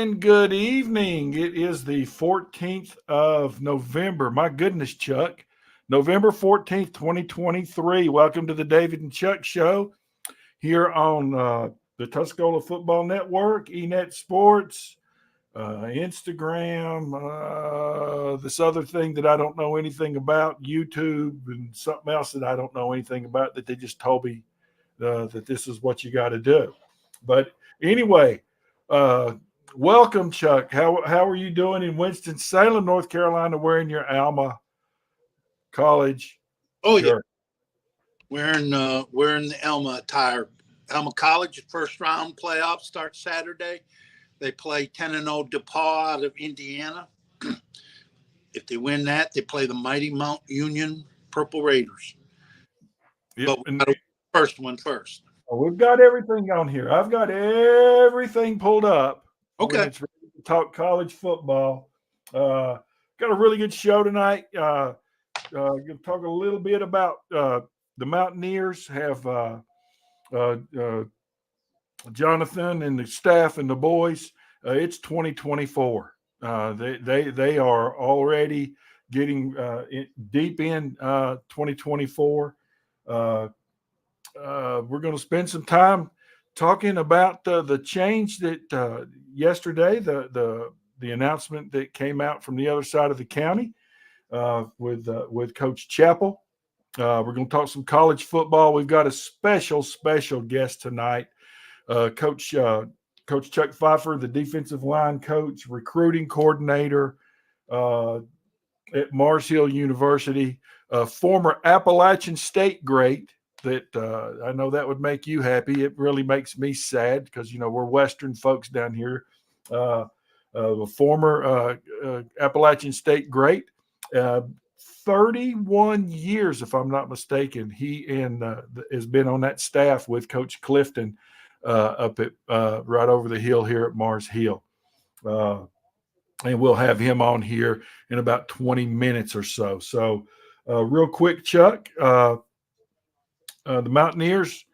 and good evening. It is the 14th of November. My goodness, Chuck. November 14th, 2023. Welcome to the David and Chuck Show here on the Tuscola Football Network, eNet Sports, Instagram, this other thing that I don't know anything about, YouTube, and something else that I don't know anything about that they just told me that this is what you got to do. But anyway, welcome, Chuck. How are you doing in Winston-Salem, North Carolina, wearing your Alma College shirt? Yeah. Wearing the Alma attire. Alma College first round playoffs start Saturday. They play 10-0 DePaul out of Indiana. If they win that, they play the mighty Mount Union Purple Raiders. Yep. But we got to first one first. We've got everything on here. I've got everything pulled up. Okay. It's ready to talk college football. Got a really good show tonight. Going to talk a little bit about the Mountaineers. Have Jonathan and the staff and the boys. It's 2024. They are already getting deep in 2024. We're going to spend some time talking about the change that yesterday, the announcement that came out from the other side of the county with Coach Chappell. We're going to talk some college football. We've got a special guest tonight, Coach Chuck Pfeiffer, the defensive line coach, recruiting coordinator at Mars Hill University, former Appalachian State great. That I know that would make you happy. It really makes me sad because, we're Western folks down here. The former Appalachian State great, 31 years, if I'm not mistaken. He has been on that staff with Coach Clifton up at right over the hill here at Mars Hill. And we'll have him on here in about 20 minutes or so. So real quick, Chuck, the Mountaineers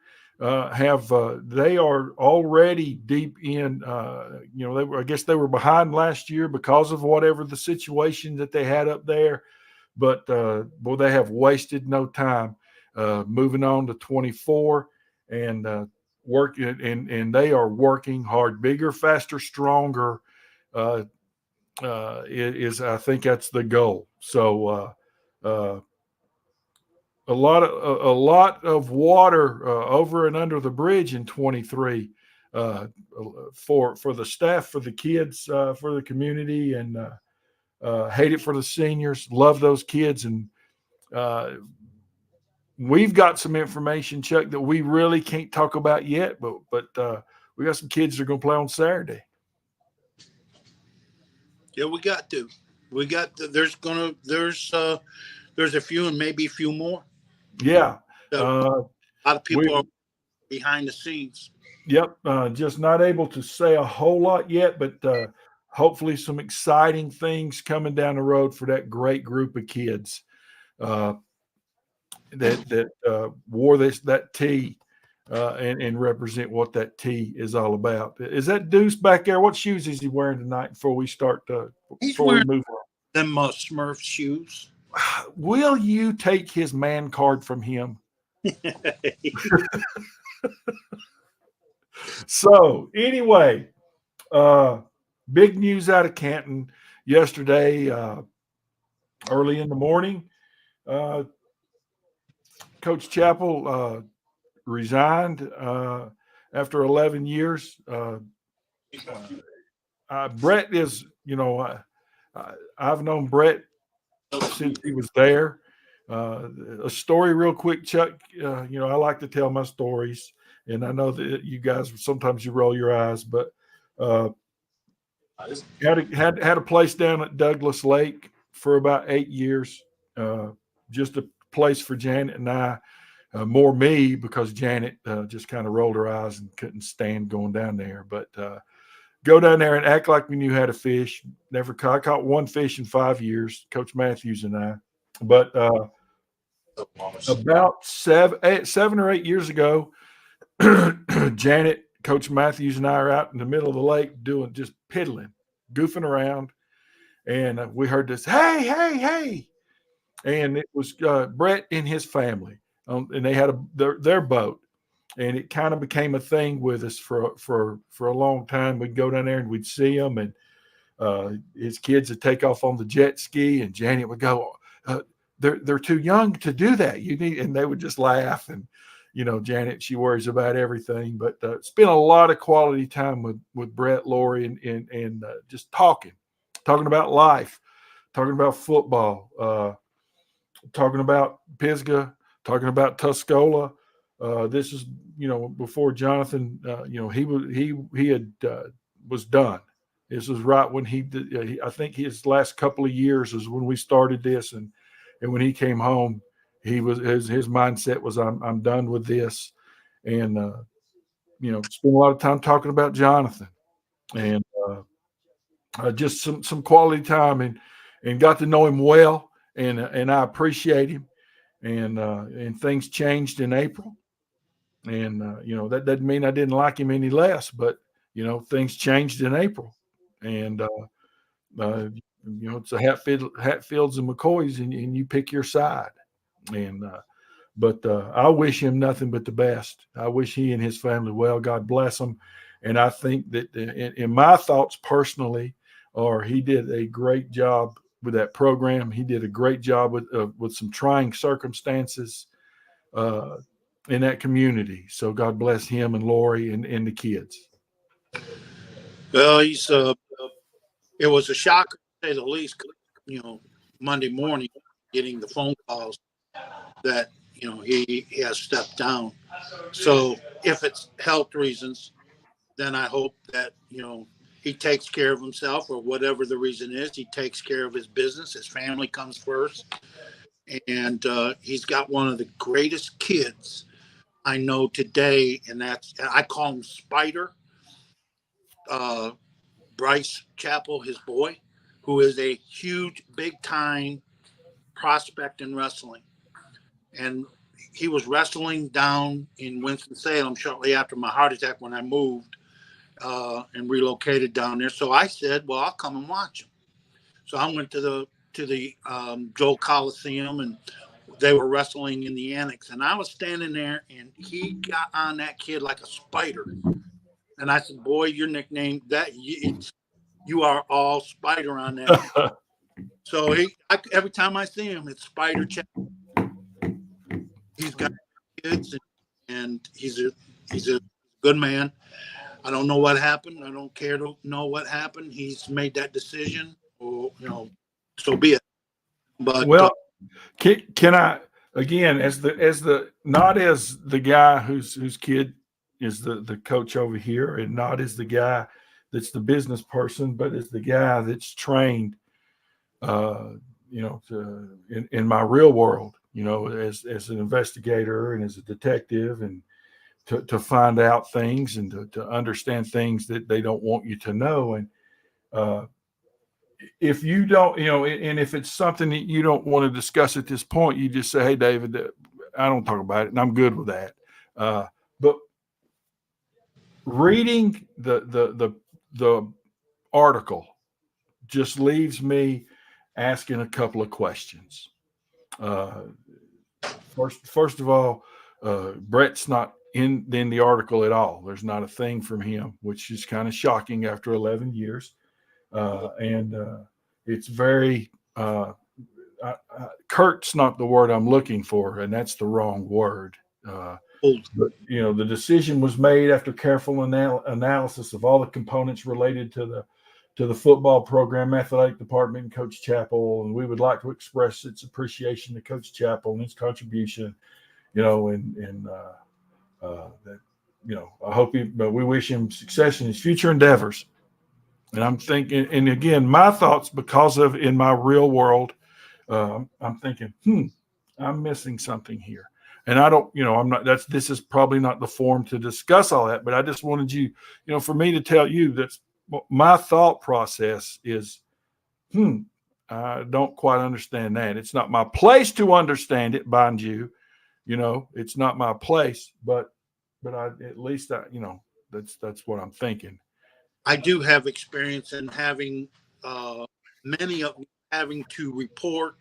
they are already deep in, I guess they were behind last year because of whatever the situation that they had up there. But, boy, they have wasted no time moving on to 24 and working, and they are working hard, bigger, faster, stronger. I think that's the goal. So, a lot of water over and under the bridge in 23 for the staff, for the kids, for the community, and hate it for the seniors. Love those kids, and we've got some information, Chuck, that we really can't talk about yet. But we got some kids that are going to play on Saturday. Yeah, we got to. There's a few and maybe a few more. Yeah. A lot of people are behind the scenes. Yep. Just not able to say a whole lot yet, but hopefully some exciting things coming down the road for that great group of kids that wore that tee and represent what that tee is all about. Is that Deuce back there? What shoes is he wearing tonight before we start? He's wearing them Smurf shoes. Will you take his man card from him? So anyway, big news out of Canton yesterday, early in the morning. Coach Chappell resigned after 11 years. Brett is, I've known Brett since he was there. A story real quick, Chuck. I like to tell my stories, and I know that you guys sometimes you roll your eyes, but had a place down at Douglas Lake for about 8 years, just a place for Janet and I. More me because Janet just kind of rolled her eyes and couldn't stand going down there, but go down there and act like we knew how to fish. I caught one fish in 5 years, Coach Matthews and I. But about 7 or 8 years ago, Janet Coach Matthews and I are out in the middle of the lake doing just piddling, goofing around, and we heard this, hey, hey, hey, and it was Brett and his family, and they had their boat, and it kind of became a thing with us for a long time. We'd go down there and we'd see them, and his kids would take off on the jet ski, and Janet would go, they're too young to do that. You need, and they would just laugh. And Janet, she worries about everything, but spent a lot of quality time with Brett, Lori, and just talking about life, talking about football, talking about Pisgah, talking about Tuscola. This is before Jonathan. He had was done. This was right when he did. I think his last couple of years is when we started this, and when he came home, he was his mindset was I'm done with this, and spent a lot of time talking about Jonathan, and just some quality time, and got to know him well, and I appreciate him, and things changed in April, and that doesn't mean I didn't like him any less, but things changed in April, and it's a Hatfields and McCoys, and you pick your side, and but I wish him nothing but the best. I wish he and his family well. God bless them, and I think that in my thoughts personally, he did a great job with that program. He did a great job with some trying circumstances in that community. So God bless him and Lori and the kids. Well, it was a shocker to say the least. Monday morning, getting the phone calls that he has stepped down. So if it's health reasons, then I hope that he takes care of himself, or whatever the reason is. He takes care of his business. His family comes first, and he's got one of the greatest kids I know today, and I call him Spider. Bryce Chappell, his boy, who is a huge, big-time prospect in wrestling. And he was wrestling down in Winston-Salem shortly after my heart attack when I moved and relocated down there. So I said, well, I'll come and watch him. So I went to the Joel Coliseum, and they were wrestling in the annex. And I was standing there, and he got on that kid like a spider. And I said, boy, your nickname, you are all Spider on that. So every time I see him, it's Spider Chat. He's got kids, and he's a good man. I don't know what happened. I don't care to know what happened. He's made that decision, or so be it. But well, can I again, as not as the guy whose kid is the coach over here, and not as the guy that's the business person, but as the guy that's trained, in my real world, as an investigator and as a detective, and to find out things, and to understand things that they don't want you to know. And if you don't, and if it's something that you don't want to discuss at this point, you just say, hey, David, I don't talk about it, and I'm good with that. But reading the article just leaves me asking a couple of questions. First of all, Brett's not in the article at all. There's not a thing from him, which is kind of shocking after 11 years. And it's very curt's not the word I'm looking for, and that's the wrong word. But the decision was made after careful analysis of all the components related to the football program, athletic department, and Coach Chappell. And we would like to express its appreciation to Coach Chappell and his contribution. I hope but we wish him success in his future endeavors. And I'm thinking, and again, my thoughts, because of in my real world, I'm thinking, I'm missing something here. And I don't, I'm not, this is probably not the forum to discuss all that, but I just wanted you, for me to tell you that my thought process is, I don't quite understand that. It's not my place to understand it, mind you, it's not my place, but at least That's what I'm thinking. I do have experience in having many of having to report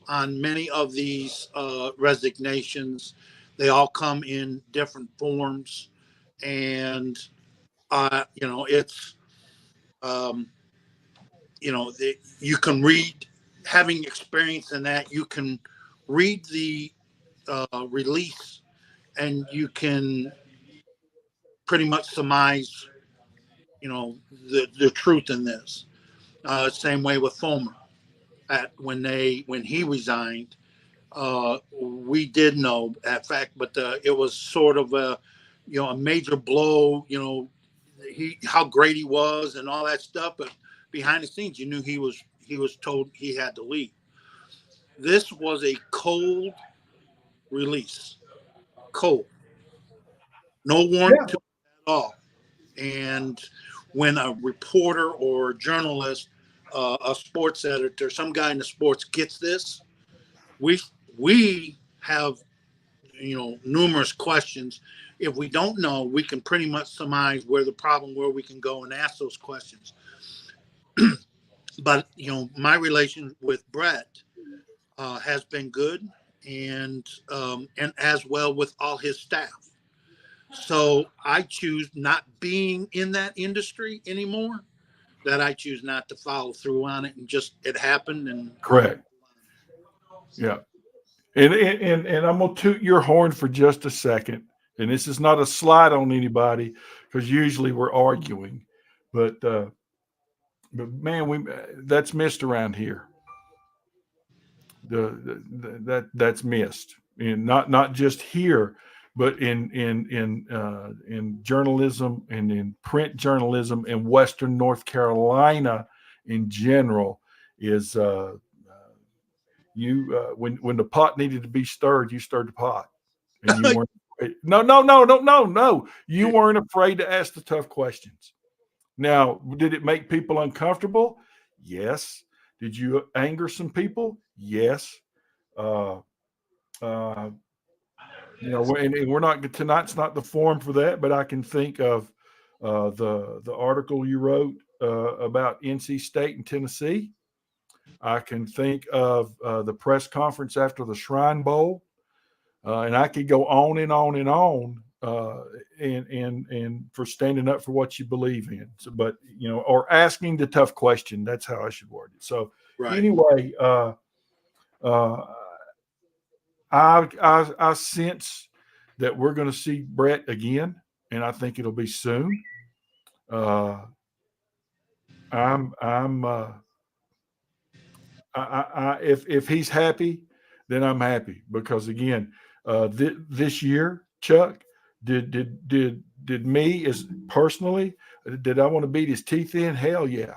on many of these resignations. They all come in different forms, and it's um, you can read. Having experience in that, you can read the release, and you can pretty much surmise, the truth in this. Same way with Fulmer. When he resigned, we did know that fact, but it was sort of a major blow. How great he was and all that stuff, but behind the scenes, you knew he was told he had to leave. This was a cold release, cold, no warning to it at all. And when a reporter or a journalist, a sports editor, some guy in the sports gets this, we have numerous questions. If we don't know, we can pretty much surmise where we can go and ask those questions. But my relation with Brett has been good, and as well with all his staff. So I choose, not being in that industry anymore, that I choose not to follow through on it, and just it happened. And Correct. Yeah. And I'm gonna toot your horn for just a second. And this is not a slide on anybody, because usually we're arguing, but man, that's missed around here. That's missed, and not just here, but in journalism and in print journalism in Western North Carolina in general. Is when the pot needed to be stirred, you stirred the pot, and you weren't. No. You weren't afraid to ask the tough questions. Now, did it make people uncomfortable? Yes. Did you anger some people? Yes. Uh, uh, and we're not, tonight's not the forum for that, but I can think of the article you wrote about NC State and Tennessee. I can think of the press conference after the Shrine Bowl, and I could go on and on and on, and for standing up for what you believe in. So, but or asking the tough question. That's how I should word it. So anyway, I sense that we're going to see Brett again, and I think it'll be soon. If he's happy, then I'm happy, because again, this year, Chuck, did me as personally, did I want to beat his teeth in? Hell yeah.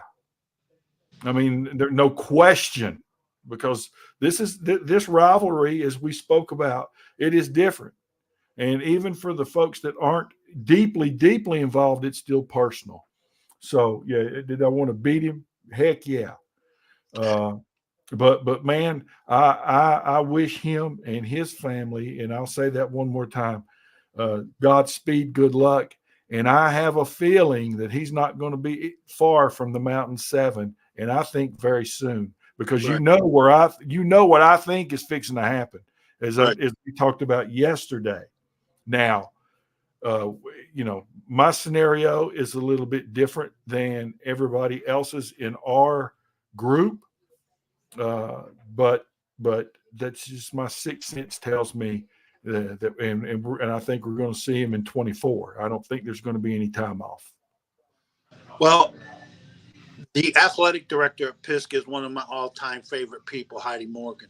I mean, there's no question, because this rivalry, as we spoke about, it is different. And even for the folks that aren't deeply involved, it's still personal. So yeah, did I want to beat him? Heck yeah. But man, I wish him and his family, and I'll say that one more time, Godspeed, good luck. And I have a feeling that he's not going to be far from the Mountain 7, and I think very soon, because Right. what I think is fixing to happen, as we talked about yesterday. Now, my scenario is a little bit different than everybody else's in our group, but that's just my sixth sense tells me that, and I think we're going to see him in 24. I don't think there's going to be any time off. Well, the athletic director at Pisgah is one of my all-time favorite people, Heidi Morgan,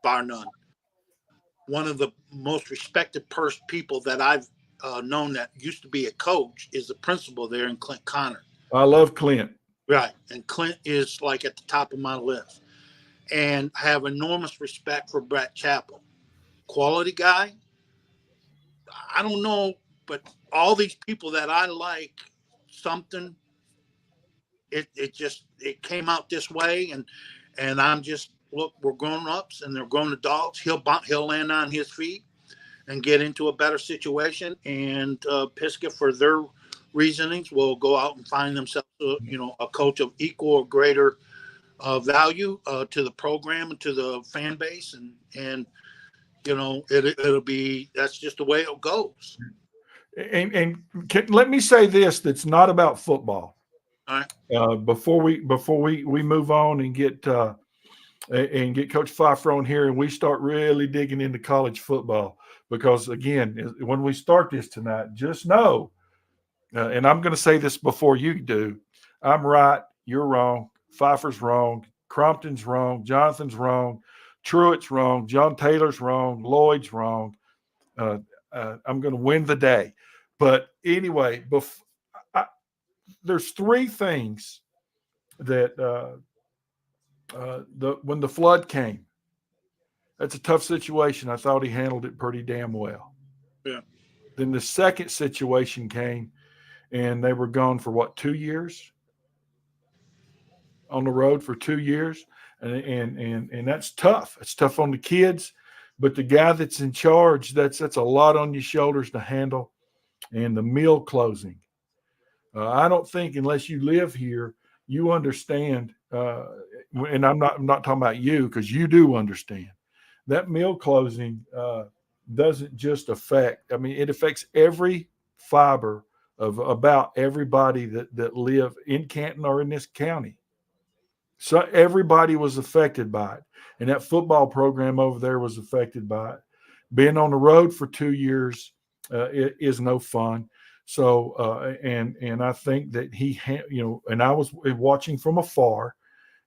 bar none. One of the most respected people that I've known that used to be a coach is the principal there in Clint Connor. I love Clint. Right. And Clint is like at the top of my list. And I have enormous respect for Brett Chappell. Quality guy. I don't know, but all these people that I like, something, it came out this way, and I'm just, look, we're grown ups and they're grown adults. He'll land on his feet, and get into a better situation. And Pisgah, for their reasonings, will go out and find themselves, a coach of equal or greater value to the program and to the fan base, and it'll be, that's just the way it goes. Let me say this: that's not about football. All right. Before we move on and get Coach Pfeiffer on here, and we start really digging into college football, because again, when we start this tonight, just know, and I'm going to say this before you do, I'm right, you're wrong, Pfeiffer's wrong, Crompton's wrong, Jonathan's wrong, Truitt's wrong, John Taylor's wrong, Lloyd's wrong. I'm going to win the day. But anyway, there's three things that when the flood came, that's a tough situation. I thought he handled it pretty damn well. Yeah. Then the second situation came, and they were gone for 2 years? On the road for 2 years, and that's tough. It's tough on the kids, but the guy that's in charge, that's a lot on your shoulders to handle. And the mill closing, I don't think, unless you live here, you understand. And I'm not talking about you, because you do understand that mill closing doesn't just affect. I mean, it affects every fiber of about everybody that live in Canton or in this county. So everybody was affected by it. And that football program over there was affected by it. Being on the road for 2 years it is no fun. So, and I think that and I was watching from afar.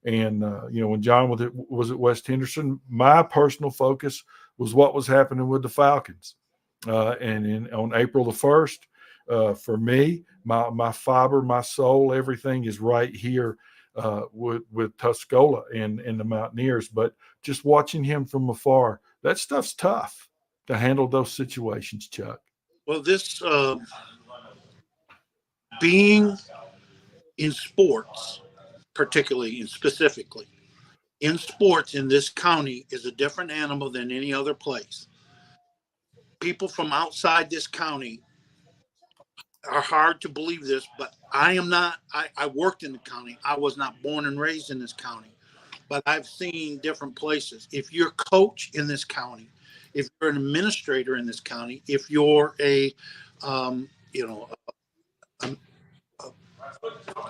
And, when John was at West Henderson, my personal focus was what was happening with the Falcons. On April the 1st, for me, my fiber, my soul, everything is right here with Tuscola and the Mountaineers. But just watching him from afar, that stuff's tough to handle those situations, Chuck. Well, this being in sports, particularly and specifically in sports in this county, is a different animal than any other place. People from outside this county are hard to believe this, but I am not. I worked in the county. I was not born and raised in this county, but I've seen different places. If you're a coach in this county, if you're an administrator in this county, if you're a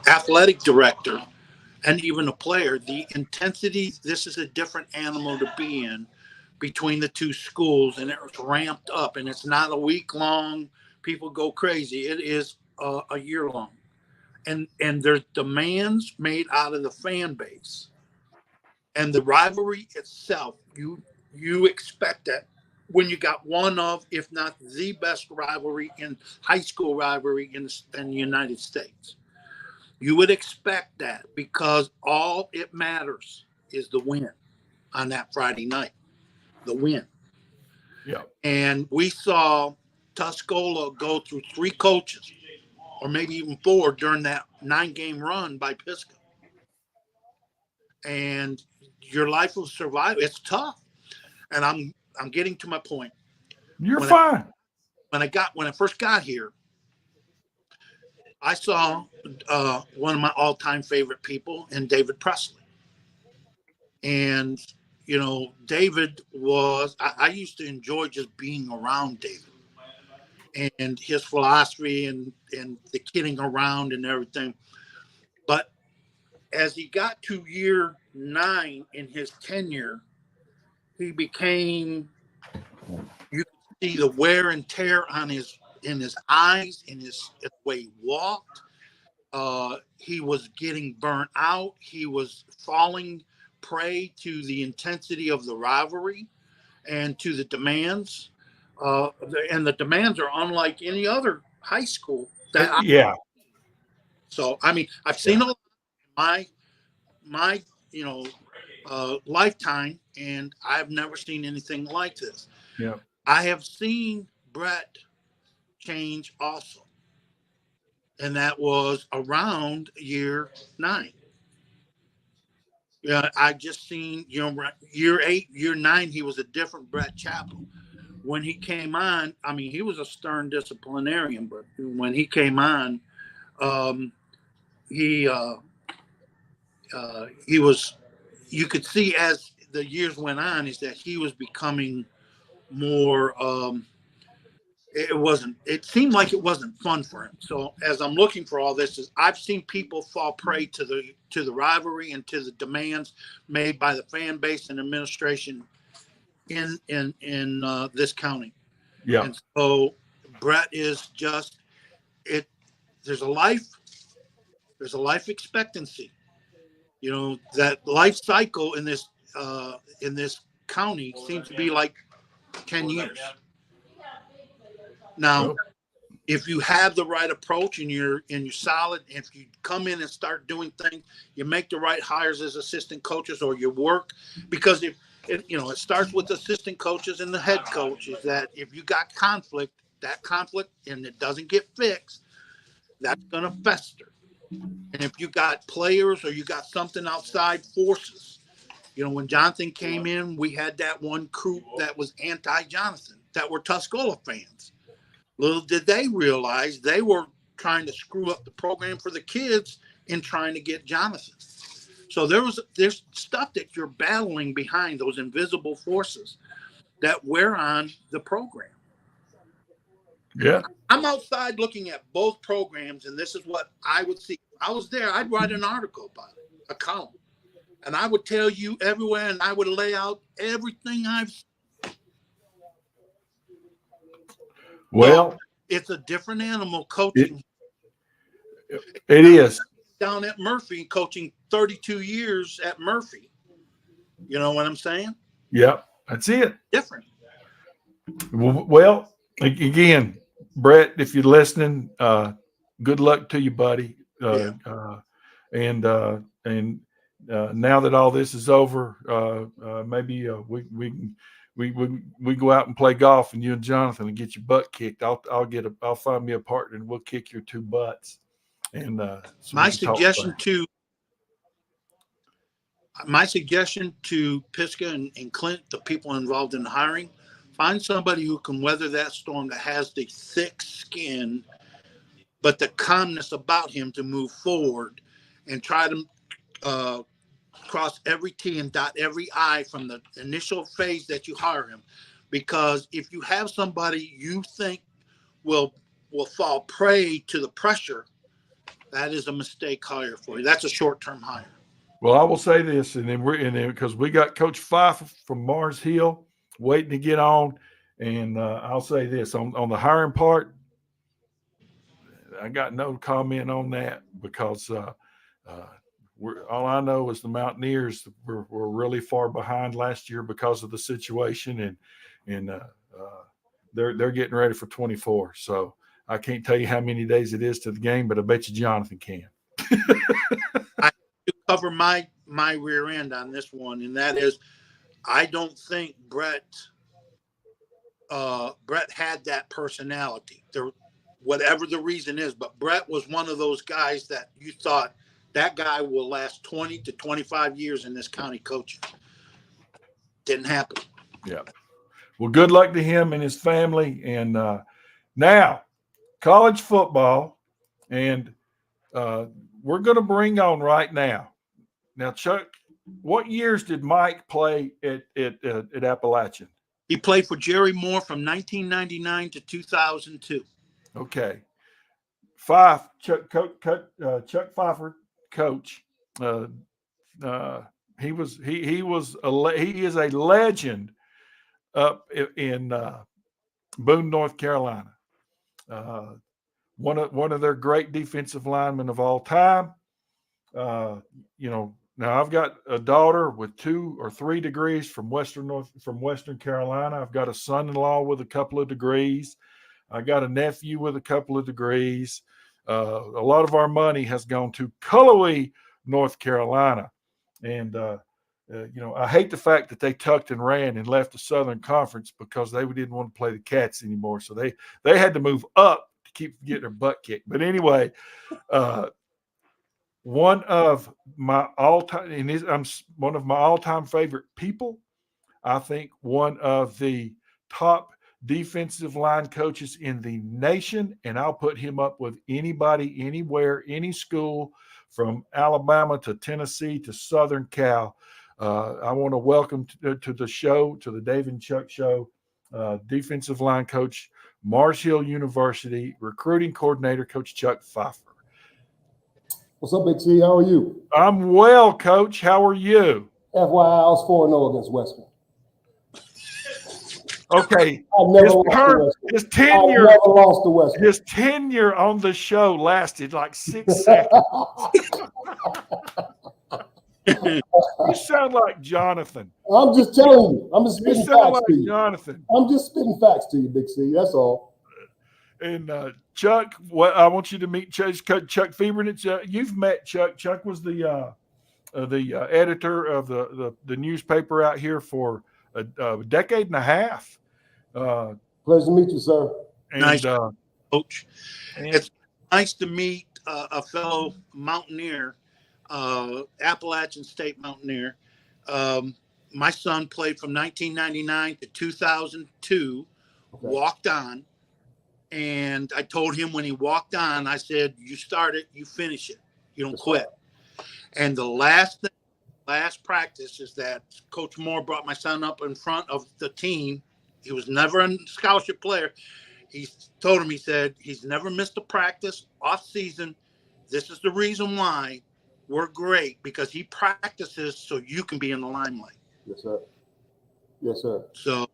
athletic director, and even a player, the intensity, this is a different animal to be in between the two schools, and it's ramped up, and it's not a week long, people go crazy. It is a year long. And there's demands made out of the fan base. And the rivalry itself, you expect that when you got one of, if not the best rivalry in high school rivalry in the United States. You would expect that, because all it matters is the win on that Friday night, the win. Yeah. And we saw Tuscola go through 3 coaches, or maybe even 4, during that 9-game run by Pisgah. And your life will survive. It's tough. And I'm getting to my point. You're fine. When I first got here, I saw one of my all-time favorite people in David Presley. And, David was, I used to enjoy just being around David and his philosophy and the kidding around and everything. But as he got to year 9 in his tenure, he became, you could see the wear and tear in his eyes, in the way he walked. He was getting burnt out. He was falling prey to the intensity of the rivalry and to the demands. And the demands are unlike any other high school. So, I mean, I've seen a lot in my lifetime, and I've never seen anything like this. Yeah. I have seen Brett change also. And that was around year 9. Yeah, I just seen, year 8, year 9, he was a different Brett Chappell. when he came on, I mean, he was a stern disciplinarian, but when he came on, um, he he was. You could see as the years went on, is that he was becoming more. It wasn't. It seemed like it wasn't fun for him. So as I'm looking for all this, is I've seen people fall prey to the rivalry and to the demands made by the fan base and administration in this county. Yeah. And so Brett is just it. There's a life. There's a life expectancy. That life cycle in this county seems to be like 10 years. Now, Well, if you have the right approach and you're solid, if you come in and start doing things, you make the right hires as assistant coaches, or you work, because if it starts with assistant coaches and the head coach, is that if you got conflict, and it doesn't get fixed, that's going to fester. And if you got players or you got something outside forces, when Jonathan came in, we had that one crew that was anti-Jonathan, that were Tuscola fans. Little did they realize they were trying to screw up the program for the kids in trying to get Jonathan. So there's stuff that you're battling behind, those invisible forces that wear on the program. yeah. I'm outside looking at both programs, and this is what I would see. I was there. I'd write an article about it, a column, and I would tell you everywhere, and I would lay out everything I've seen. Well, it's a different animal coaching. It is. Down at Murphy, coaching 32 years at Murphy. You know what I'm saying? Yep, that's it. Different. Well, again, Brett, if you're listening, good luck to you, buddy. And now that all this is over, maybe we go out and play golf, and you and Jonathan and get your butt kicked. I'll find me a partner, and we'll kick your two butts. And so my suggestion to Pisgah and Clint, the people involved in the hiring, find somebody who can weather that storm, that has the thick skin, but the calmness about him to move forward and try to cross every T and dot every I from the initial phase that you hire him. Because if you have somebody you think will fall prey to the pressure, that is a mistake hire for you. That's a short-term hire. Well, I will say this, and then because we got Coach Fife from Mars Hill waiting to get on, and I'll say this on the hiring part, I got no comment on that, because all I know is the Mountaineers were really far behind last year because of the situation, and they're getting ready for 24. So I can't tell you how many days it is to the game, but I bet you Jonathan can. I cover my rear end on this one, and that is, I don't think Brett had that personality. Whatever the reason is, but Brett was one of those guys that you thought that guy will last 20 to 25 years in this county coaching. Didn't happen. Yeah. Well, good luck to him and his family. And now, college football, and we're going to bring on right now. Now, Chuck, what years did Mike play at Appalachian? He played for Jerry Moore from 1999 to 2002. Okay. Chuck Pfeiffer, coach. He is a legend up in Boone, North Carolina. One of their great defensive linemen of all time. Now I've got a daughter with 2 or 3 degrees from Western Carolina. I've got a son-in-law with a couple of degrees. I got a nephew with a couple of degrees. A lot of our money has gone to Cullowhee, North Carolina. And, I hate the fact that they tucked and ran and left the Southern Conference because they didn't want to play the Cats anymore. So they had to move up to keep getting their butt kicked. But anyway, one of my all-time, and I'm one of my all-time favorite people. I think one of the top defensive line coaches in the nation, and I'll put him up with anybody, anywhere, any school, from Alabama to Tennessee to Southern Cal. I want to welcome to the show, to the Dave and Chuck Show, defensive line coach, Mars Hill University, recruiting coordinator, Coach Chuck Pfeiffer. What's up, Big C? How are you? I'm well, Coach. How are you? FYI, I was 4-0 against Western. Okay. His tenure on the show lasted like 6 seconds. You sound like Jonathan. I'm just telling you. I'm just spitting facts to you. Jonathan. I'm just spitting facts to you, Big C. That's all. And Chuck, I want you to meet Chuck Fiebernitz. You've met Chuck. Chuck was the editor of the newspaper out here for a decade and a half. Pleasure to meet you, sir. Nice, Coach. It's nice to meet a fellow Mountaineer, Appalachian State Mountaineer. My son played from 1999 to 2002, walked on. And I told him when he walked on, I said, you start it, you finish it. You don't quit. And the last practice is that Coach Moore brought my son up in front of the team. He was never a scholarship player. He told him, he said, he's never missed a practice off season. This is the reason why we're great, because he practices so you can be in the limelight. Yes, sir. Yes, sir. So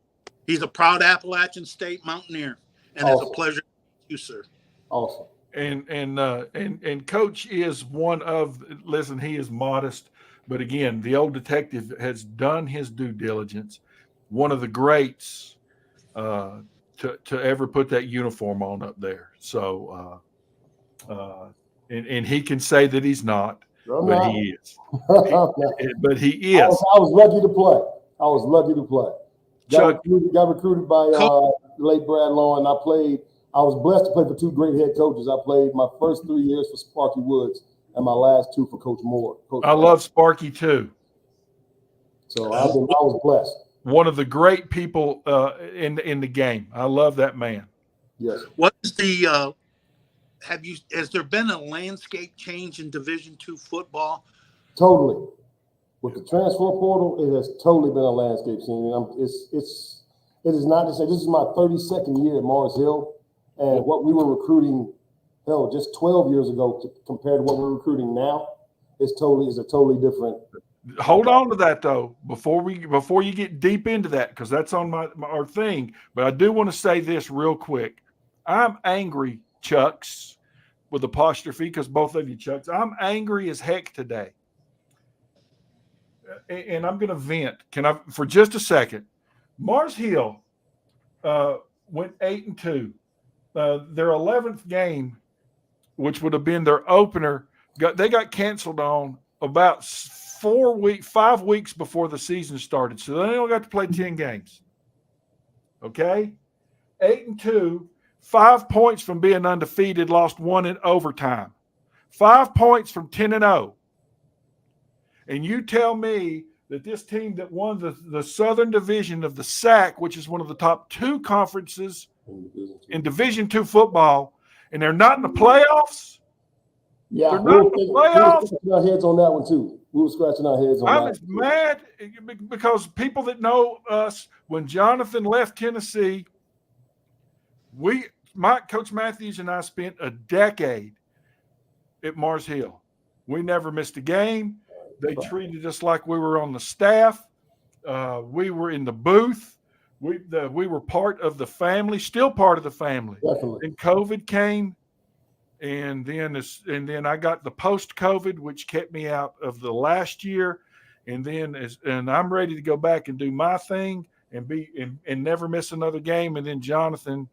he's a proud Appalachian State Mountaineer. And awesome. It's a pleasure to meet you, sir. Awesome. And Coach is one of, listen, he is modest, but again, the old detective has done his due diligence. One of the greats to ever put that uniform on up there. So, and he can say that he's not, but he is. But he is. I was lucky to play. Chuck, got recruited by late Brad Law, and I was blessed to play for two great head coaches. I played my first 3 years for Sparky Woods and my last 2 for Coach Moore. I love Sparky too. So I was blessed. One of the great people in the game. I love that man. Yes. What is the has there been a landscape change in Division II football? Totally. With the transfer portal, it has totally been a landscape change. It is not to say, this is my 32nd year at Mars Hill, and what we were recruiting, just 12 years ago compared to what we're recruiting now, is a totally different. Hold on to that though, before you get deep into that, because that's on our thing. But I do want to say this real quick. I'm angry, Chucks, with apostrophe, because both of you Chucks. I'm angry as heck today. And I'm going to vent. Can I, for just a second? Mars Hill went 8-2. Their 11th game, which would have been their opener, they got canceled on about 5 weeks before the season started. So they only got to play 10 games. Okay? 8-2, 5 points from being undefeated, lost 1 in overtime. 5 points from 10-0. And you tell me that this team that won the Southern Division of the SAC, which is one of the top 2 conferences in Division II football, and they're not in the playoffs? Yeah, they're not in the playoffs. We were scratching our heads on that one too. We were scratching our heads on that. I was mad because people that know us, when Jonathan left Tennessee, Coach Matthews and I spent a decade at Mars Hill. We never missed a game. They treated us like we were on the staff. We were in the booth. We were part of the family, still part of the family. Definitely. And COVID came, and then I got the post-COVID, which kept me out of the last year. And I'm ready to go back and do my thing and never miss another game. And then Jonathan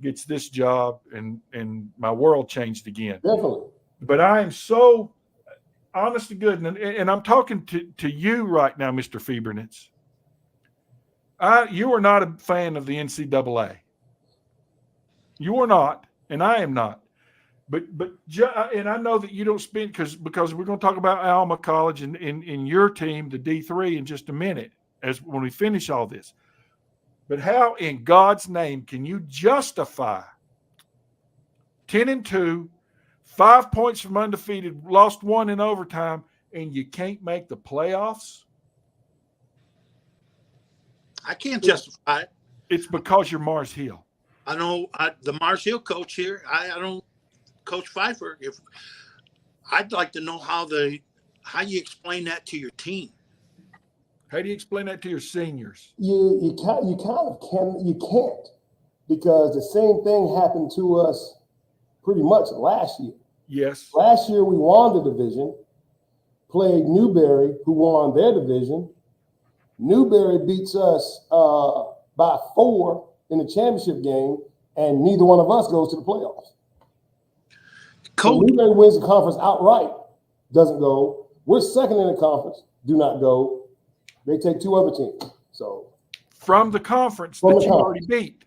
gets this job, and my world changed again. Definitely. But I am so honest to goodness, and I'm talking to you right now, Mr. Fiebernitz. You are not a fan of the NCAA. You are not, and I am not. But and I know that you don't spend because we're going to talk about Alma College and in your team, the D3, in just a minute, when we finish all this. But how in God's name can you justify 10-2, 5 points from undefeated, lost one in overtime, and you can't make the playoffs? I can't justify it. It's because you're Mars Hill. I know the Mars Hill coach here. I don't, Coach Pfeiffer. If I'd like to know how you explain that to your team. How do you explain that to your seniors? You can't because the same thing happened to us pretty much last year. Yes. Last year we won the division, played Newberry, who won their division. Newberry beats us by 4 in the championship game, and neither one of us goes to the playoffs. So Newberry wins the conference outright, doesn't go. We're second in the conference, do not go. They take 2 other teams. So from the conference that you already beat.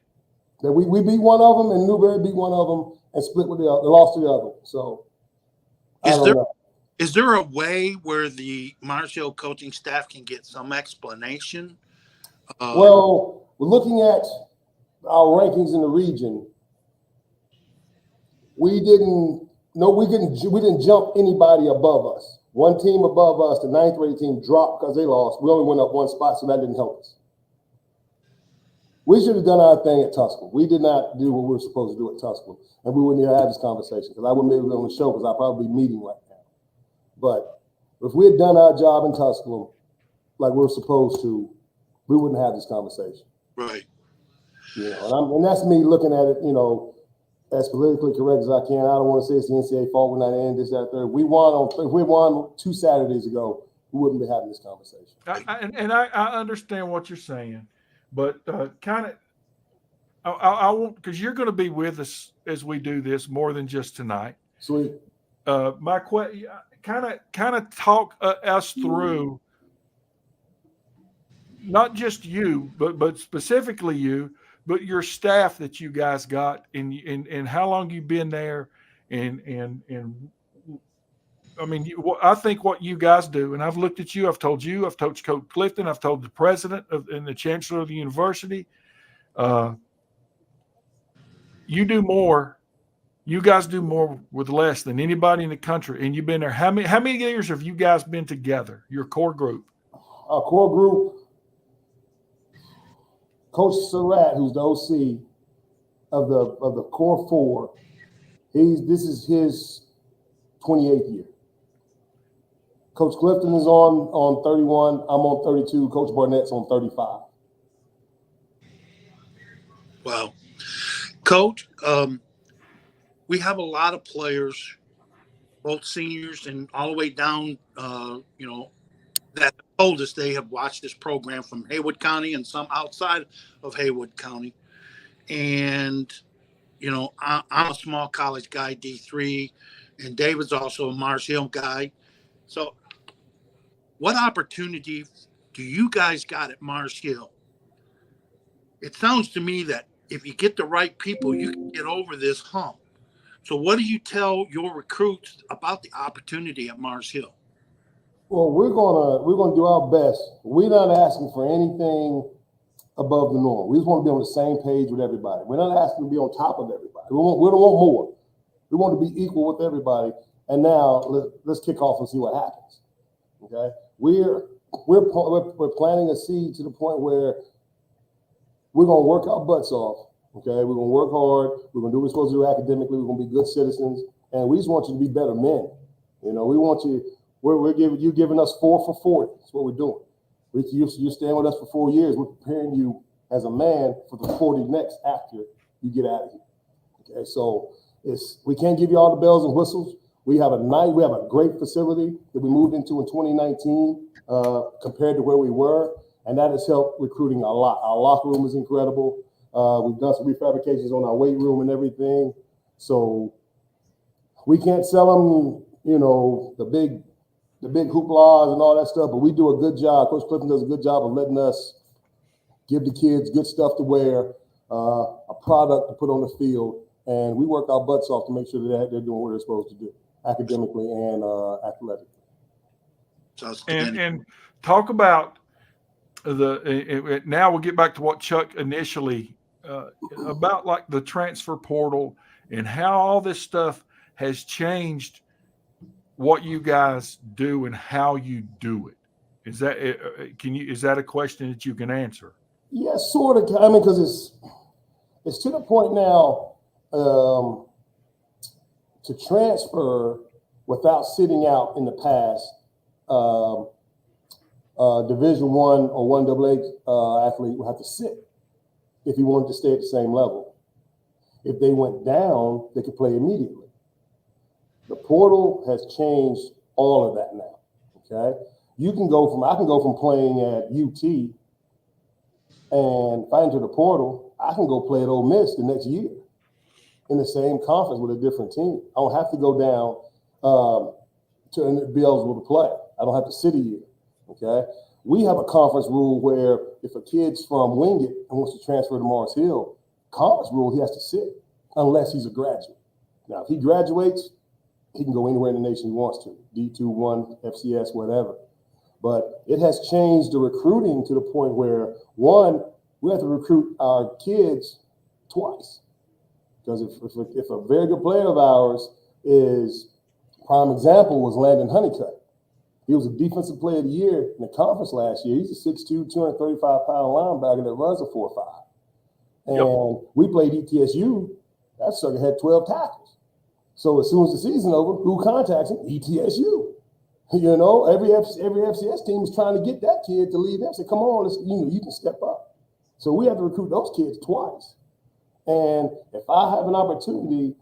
That we beat one of them, and Newberry beat one of them, and split with the other, lost to the other. So is there a way where the Mars Hill coaching staff can get some explanation? Well, we're looking at our rankings in the region. We didn't jump anybody above us. One team above us, the 9th rated team, dropped because they lost. We only went up 1 spot, so that didn't help us. We should have done our thing at Tuscaloosa. We did not do what we were supposed to do at Tuscaloosa, and we wouldn't even have this conversation because I wouldn't be able to be on the show because I'd probably be meeting right now. But if we had done our job in Tuscaloosa like we were supposed to, we wouldn't have this conversation. Right. And that's me looking at it, as politically correct as I can. I don't want to say it's the NCAA fault. We're not in this, that, third. If we won 2 Saturdays ago, we wouldn't be having this conversation. I understand what you're saying, but I won't, because you're going to be with us as we do this more than just tonight. Sweet. My question, kind of talk us through, not just you, but specifically you, but your staff that you guys got, and how long you've been there, and I mean, I think what you guys do, and I've looked at you, I've told Coach Clifton, I've told the president and the chancellor of the university, you guys do more with less than anybody in the country, and you've been there. How many years have you guys been together, your core group? Our core group, Coach Surratt, who's the OC of the core 4, this is his 28th year. Coach Clifton is on 31. I'm on 32. Coach Barnett's on 35. Wow. Coach, we have a lot of players, both seniors and all the way down, that told us they have watched this program from Haywood County and some outside of Haywood County. And, I'm a small college guy, D3, and David's also a Mars Hill guy. So what opportunity do you guys got at Mars Hill? It sounds to me that if you get the right people, you can get over this hump. So what do you tell your recruits about the opportunity at Mars Hill? Well, we're gonna do our best. We're not asking for anything above the norm. We just want to be on the same page with everybody. We're not asking to be on top of everybody. We don't want more. We want to be equal with everybody. And now let's kick off and see what happens. Okay, we're planting a seed to the point where we're gonna work our butts off. Okay, we're gonna work hard. We're gonna do what we're supposed to do academically. We're gonna be good citizens, and we just want you to be better men. We want you. We're giving us 4 for 40. That's what we're doing. You're staying with us for 4 years. We're preparing you as a man for the 40 next after you get out of here. Okay, so we can't give you all the bells and whistles. We have a great facility that we moved into in 2019 compared to where we were, and that has helped recruiting a lot. Our locker room is incredible. We've done some refabrications on our weight room and everything. So we can't sell them, the big hooplas and all that stuff, but we do a good job. Coach Clifton does a good job of letting us give the kids good stuff to wear, a product to put on the field, and we work our butts off to make sure that they're doing what they're supposed to do, academically and athletically. And talk about now we'll get back to what Chuck initially about like the transfer portal and how all this stuff has changed what you guys do and how you do it. Is that is that a question that you can answer? Yeah, sort of. I mean, because it's to the point now to transfer without sitting out in the past. Division I or 1AA athlete would have to sit if he wanted to stay at the same level. If they went down, they could play immediately. The portal has changed all of that now. Okay, I can go from playing at UT, and if I enter the portal, I can go play at Ole Miss the next year in the same conference with a different team. I don't have to go down to be eligible to play. I don't have to sit a year. Okay, we have a conference rule where if a kid's from Wingate and wants to transfer to Mars Hill, conference rule, he has to sit unless he's a graduate. Now, if he graduates, he can go anywhere in the nation he wants to, D2, 1, FCS, whatever. But it has changed the recruiting to the point where, one, we have to recruit our kids twice. Because if a very good player of ours is, prime example was Landon Honeycutt. He was a defensive player of the year in the conference last year. He's a 6'2", 235-pound linebacker that runs a 4.5. And we played ETSU. That sucker had 12 tackles. So as soon as the season over, who contacts him? ETSU. You know, every FCS team is trying to get that kid to leave them. Say, come on, you can step up. So we have to recruit those kids twice. And if I have an opportunity,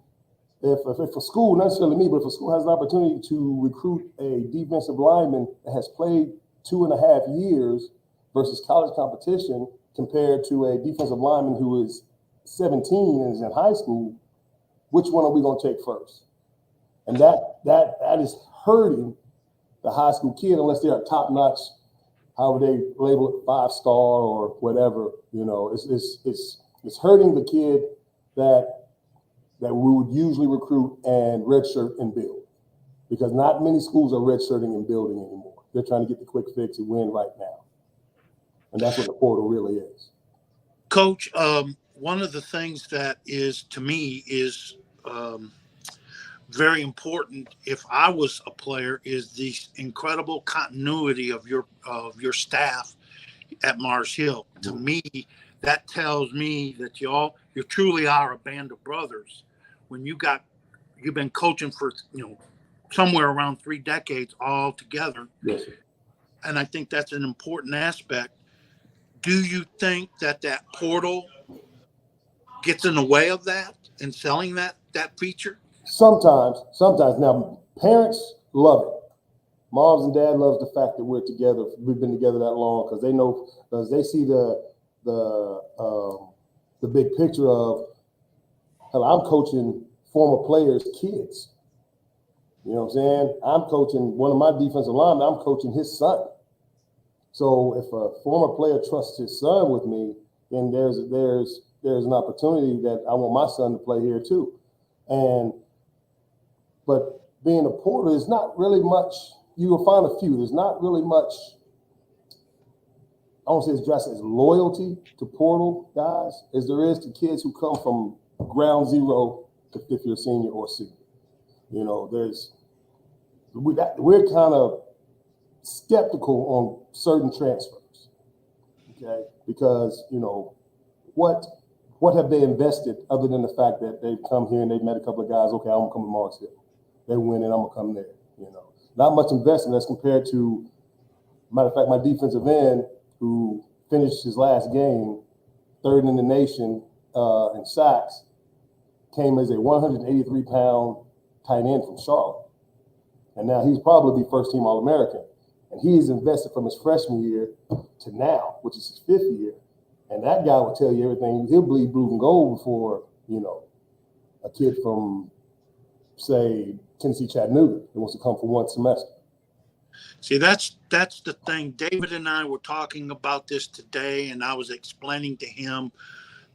if a school, not necessarily me, but if a school has an opportunity to recruit a defensive lineman that has played 2.5 years versus college competition compared to a defensive lineman who is 17 and is in high school, which one are we going to take first? And that is hurting the high school kid unless they're top-notch, however they label it, 5-star or whatever. You know, it's hurting the kid that we would usually recruit and redshirt and build, because not many schools are redshirting and building anymore. They're trying to get the quick fix and win right now, and that's what the portal really is. Coach, one of the things that is, to me, is very important if I was a player is the incredible continuity of your staff at Mars Hill. To me, that tells me that you truly are a band of brothers. When you've been coaching for somewhere around 3 decades all together. Yes. And I think that's an important aspect. Do you think that portal gets in the way of that and selling that feature? Sometimes. Now, parents love it. Moms and dad loves the fact that we're together. We've been together that long because they see the big picture of, hell, I'm coaching former players' kids. You know what I'm saying? I'm coaching one of my defensive linemen. I'm coaching his son. So if a former player trusts his son with me, then there's an opportunity that I want my son to play here too. But being a porter is not really much. You will find a few. There's not really much. I don't say it's drastic as loyalty to portal guys as there is to kids who come from ground zero to fifth-year senior or senior. You know, we're kind of skeptical on certain transfers, okay? Because, what have they invested other than the fact that they've come here and they've met a couple of guys, okay, I'm going to come to Mars Hill. They win and I'm going to come there, Not much investment as compared to, matter of fact, my defensive end who finished his last game, 3rd in the nation in sacks, came as a 183-pound tight end from Charlotte. And now he's probably be first-team All-American. And he has invested from his freshman year to now, which is his 5th year. And that guy will tell you everything. He'll bleed blue and gold before, a kid from, say, Tennessee Chattanooga that wants to come for one semester. See, that's the thing. David and I were talking about this today, and I was explaining to him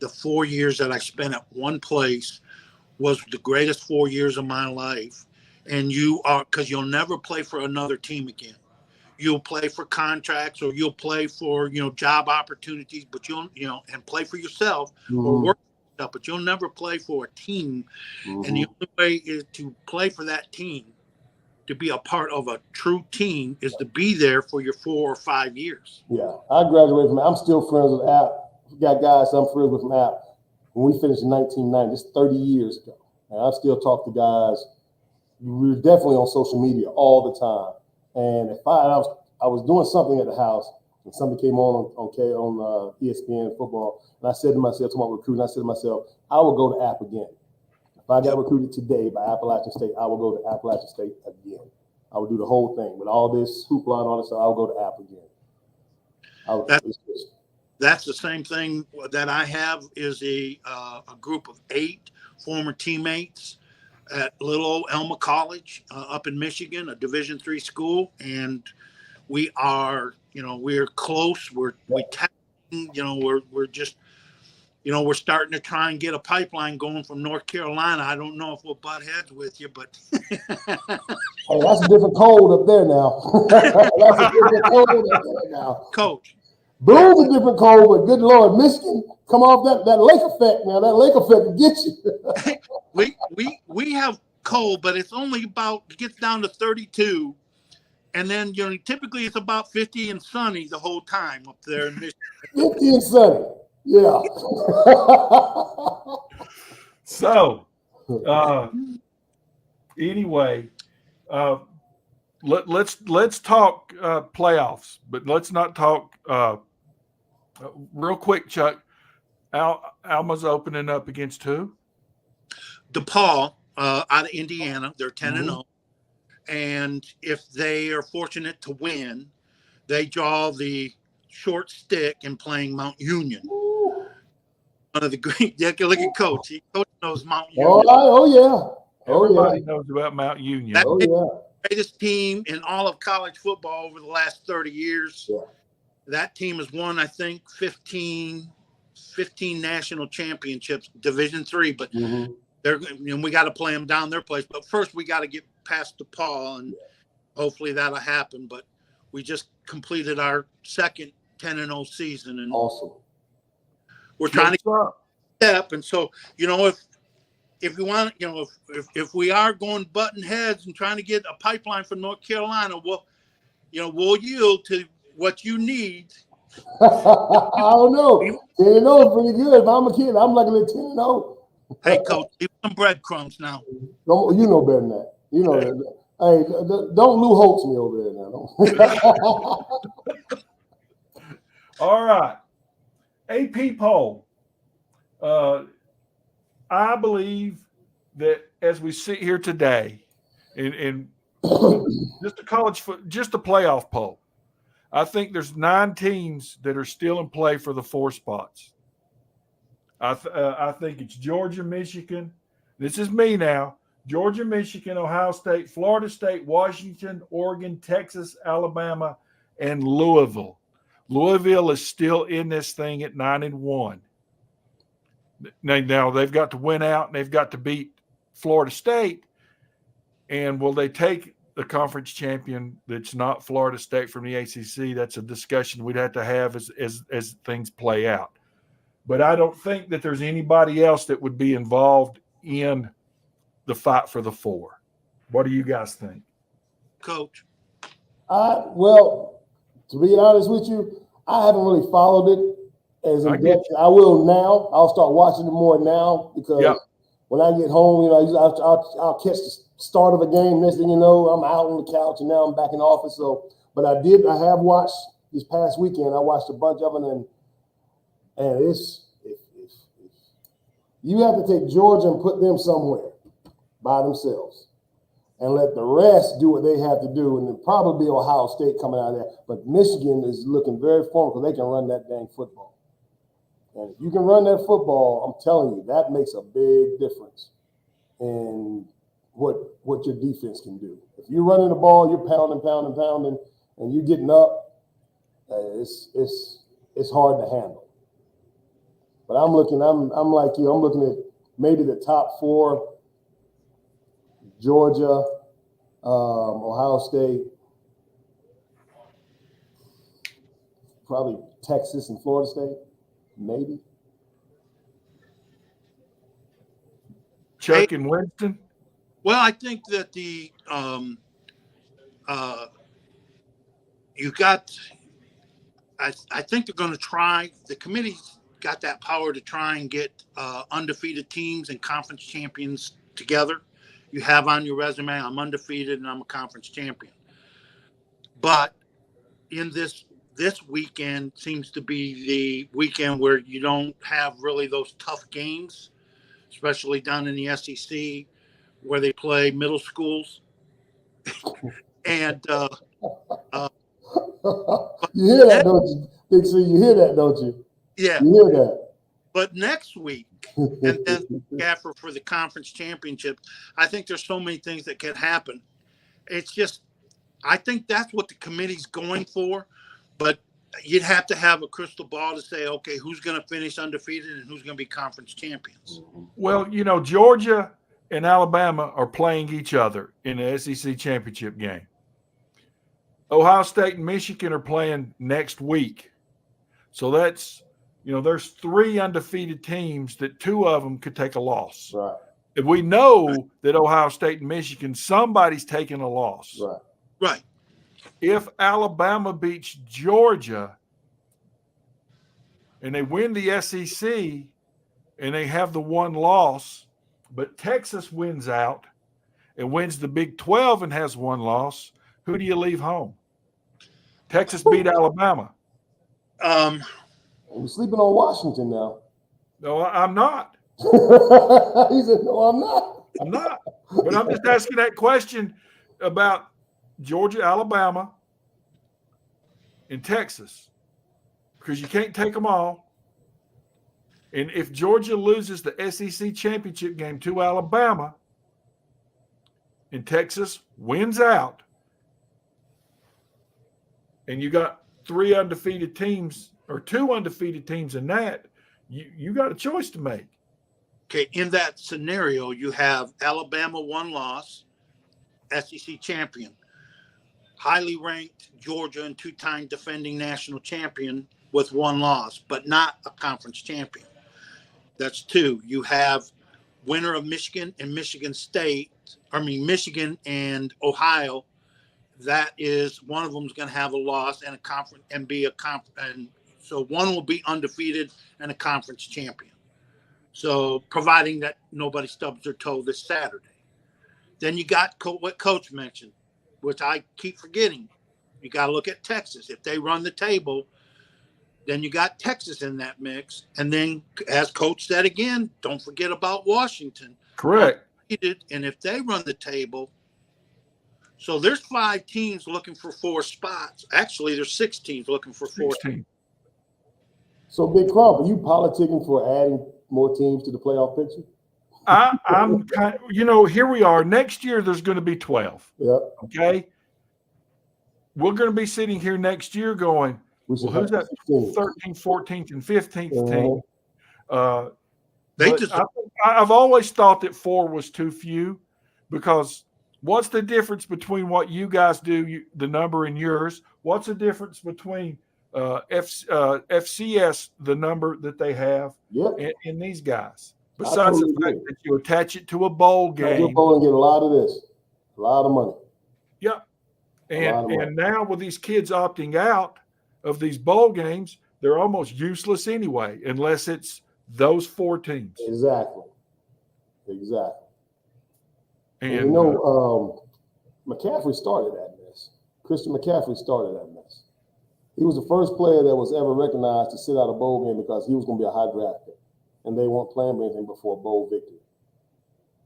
the 4 years that I spent at one place was the greatest 4 years of my life. And because you'll never play for another team again. you'll play for contracts or you'll play for, job opportunities, but and play for yourself or work for yourself, but you'll never play for a team. And the only way is to play for that team, to be a part of a true team, is to be there for your 4 or 5 years. Yeah, I graduated from. I'm still friends with App. We got guys I'm friends with from App. When we finished in 1990, it's 30 years ago, and I still talk to guys. We were definitely on social media all the time. And if I was doing something at the house, and something came on ESPN football, and I said to myself, talking about recruiting, I said to myself, I will go to App again. If I got recruited today by Appalachian State, I will go to Appalachian State again. I would do the whole thing with all this hoopla and all this stuff. I will go to App again. That's the same thing that I have, is a group of 8 former teammates at little old Elma College up in Michigan, a Division III school, and we are, we're close. We're just, we're starting to try and get a pipeline going from North Carolina. I don't know if we'll butt heads with you, but hey, that's a different code up there now. That's a different code up there now, Coach. Boone's a different code, but good Lord, Michigan come off that lake effect now. That lake effect will get you. we have cold, but it's only gets down to 32, and then typically it's about 50 and sunny the whole time up there in Michigan. 50 and sunny, yeah. So, anyway, let's talk playoffs, but let's not talk. Real quick, Chuck. Alma's opening up against who? DePaul out of Indiana. They're 10-0, and if they are fortunate to win, they draw the short stick in playing Mount Union. One of the great. Yeah, look at Coach. Coach knows Mount Union. Oh yeah. Everybody knows about Mount Union. That's the greatest team in all of college football over the last 30 years. Yeah. That team has won, I think, 15 national championships, Division III. But we got to play them down their place. But first, we got to get past DePaul, and hopefully that'll happen. But we just completed our second 10-0 season, and awesome. We're trying to step. And so, if we want, if we are going button heads and trying to get a pipeline from North Carolina, we'll yield to what you need. I don't know. 10-0 is pretty good. If I'm a kid, I'm looking at 10-0. Hey, Coach, give some breadcrumbs now. You know better than that. You know that. Hey, don't Lou Holtz me over there now. All right. AP poll. I believe that as we sit here today, in just a playoff poll, I think there's 9 teams that are still in play for the 4 spots. I think it's Georgia, Michigan. This is me now. Georgia, Michigan, Ohio State, Florida State, Washington, Oregon, Texas, Alabama, and Louisville. Louisville is still in this thing at 9-1. Now they've got to win out and they've got to beat Florida State. And will they take the conference champion that's not Florida State from the ACC? That's a discussion we'd have to have as things play out. But I don't think that there's anybody else that would be involved in the fight for the 4. What do you guys think? Coach? Well, to be honest with you, I haven't really followed it as in depth. I will now. I'll start watching it more now because when I get home, I'll catch the start of a game. Next thing you know, I'm out on the couch and now I'm back in the office. So, but I have watched this past weekend. I watched a bunch of them, and it's you have to take Georgia and put them somewhere by themselves and let the rest do what they have to do. And then probably Ohio State coming out of there. But Michigan is looking very formidable because they can run that dang football. And if you can run that football, I'm telling you, that makes a big difference in what your defense can do. If you're running the ball, you're pounding, and you're getting up, it's hard to handle. But I'm like you. I'm looking at maybe the top 4: Georgia, Ohio State, probably Texas and Florida State, maybe. Chuck and Winston. Well, I think that you got. I think they're going to try. The committee's got that power to try and get undefeated teams and conference champions together. You have on your resume, I'm undefeated and I'm a conference champion. But in this weekend seems to be the weekend where you don't have really those tough games, especially down in the SEC where they play middle schools. And you hear that, don't you? Big C, you hear that, don't you? Yeah. You hear that. But next week, and then for the conference championship, I think there's so many things that can happen. It's just, I think that's what the committee's going for. But you'd have to have a crystal ball to say, okay, who's going to finish undefeated and who's going to be conference champions. Well, Georgia and Alabama are playing each other in the SEC championship game. Ohio State and Michigan are playing next week. So that's, there's 3 undefeated teams that 2 of them could take a loss. Right. And we know that Ohio State and Michigan, somebody's taking a loss. Right. Right. If Alabama beats Georgia and they win the SEC and they have the 1 loss, but Texas wins out and wins the Big 12 and has 1 loss, who do you leave home? Texas beat Alabama. We're sleeping on Washington now. No, I'm not. He said, no, I'm not. I'm not. But I'm just asking that question about Georgia, Alabama, and Texas, because you can't take them all. And if Georgia loses the SEC championship game to Alabama and Texas wins out, and you got 3 undefeated teams or 2 undefeated teams in that, you got a choice to make. Okay, in that scenario, you have Alabama 1 loss, SEC champion. Highly ranked Georgia and 2-time defending national champion with 1 loss, but not a conference champion. That's 2. You have winner of Michigan and Michigan and Ohio. That is, one of them is going to have a loss and a conference and be a conference, and so one will be undefeated and a conference champion. So providing that nobody stubs their toe this Saturday. Then you got what Coach mentioned, which I keep forgetting. You got to look at Texas. If they run the table, then you got Texas in that mix. And then, as Coach said again, don't forget about Washington. Correct. And if they run the table, so there's 5 teams looking for 4 spots. Actually, there's 6 teams looking for 4. 16. So, Big Crump, are you politicking for adding more teams to the playoff picture? I'm kind of, here we are. Next year, there's going to be 12. Yeah. Okay. We're going to be sitting here next year going, well, who's that 13th, 14th, and 15th team? I've always thought that 4 was too few, because what's the difference between what you guys do, the number and yours? What's the difference between FCS, the number that they have, and these guys? Besides the fact that you attach it to a bowl game. Bowl and get a lot of this, a lot of money. Yep. And now with these kids opting out of these bowl games, they're almost useless anyway, unless it's those 4 teams. Exactly. And McCaffrey started that mess. Christian McCaffrey started that mess. He was the first player that was ever recognized to sit out a bowl game because he was going to be a high draft pick, and they weren't playing anything before a bowl victory.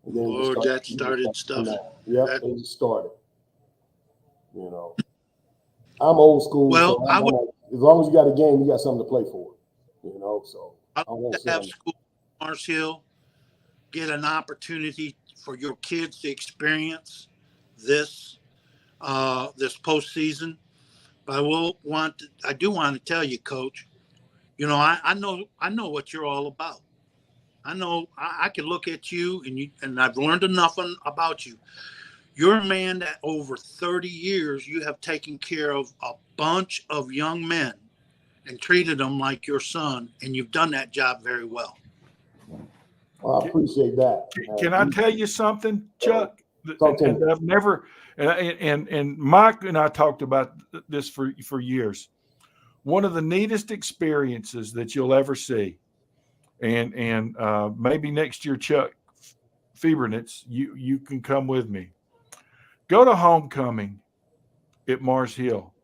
And then that started stuff. Yep, they just started. I'm old school. Well, so as long as you got a game, you got something to play for. So I won't have school Mars Hill get an opportunity for your kids to experience this postseason. But I do want to tell you, Coach, I know what you're all about. I know I can look at you and I've learned enough about you. You're a man that over 30 years, you have taken care of a bunch of young men and treated them like your son, and you've done that job very well. Well, I appreciate that. Can I tell you something, Chuck? Talk to me. And I've never, and Mike and I talked about this for years. One of the neatest experiences that you'll ever see, and maybe next year, Chuck Fiebernitz, you can come with me. Go to homecoming at Mars Hill